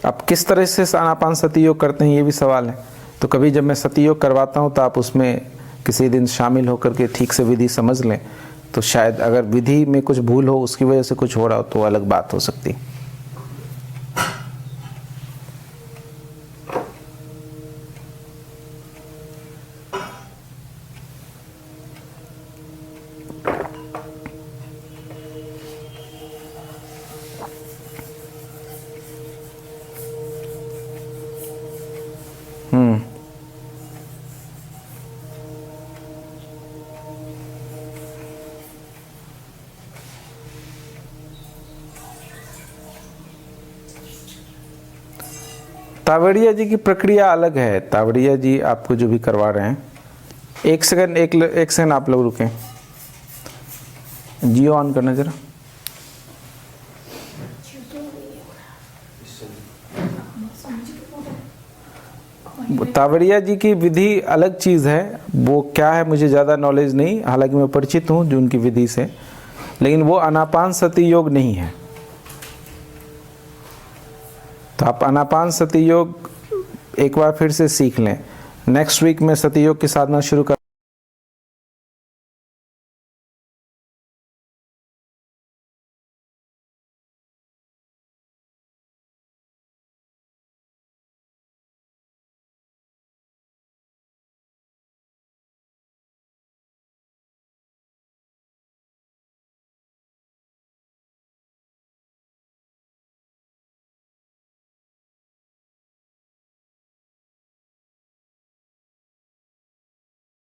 अब किस तरह से आनापान सती योग करते हैं, ये भी सवाल है। तो कभी जब मैं सती योग करवाता हूँ तो आप उसमें किसी दिन शामिल होकर के ठीक से विधि समझ लें, तो शायद अगर विधि में कुछ भूल हो, उसकी वजह से कुछ हो रहा हो, तो अलग बात हो सकती है। तावड़िया जी की प्रक्रिया अलग है। तावड़िया जी आपको जो भी करवा रहे हैं, एक सेकंड आप लोग रुकें, जियो ऑन करना जरा। तावड़िया जी की विधि अलग चीज़ है, वो क्या है मुझे ज़्यादा नॉलेज नहीं, हालांकि मैं परिचित हूँ जो उनकी विधि से, लेकिन वो आनापान सती योग नहीं है। तो आप आनापान सती योग एक बार फिर से सीख लें। नेक्स्ट वीक में सतयुग की साधना शुरू कर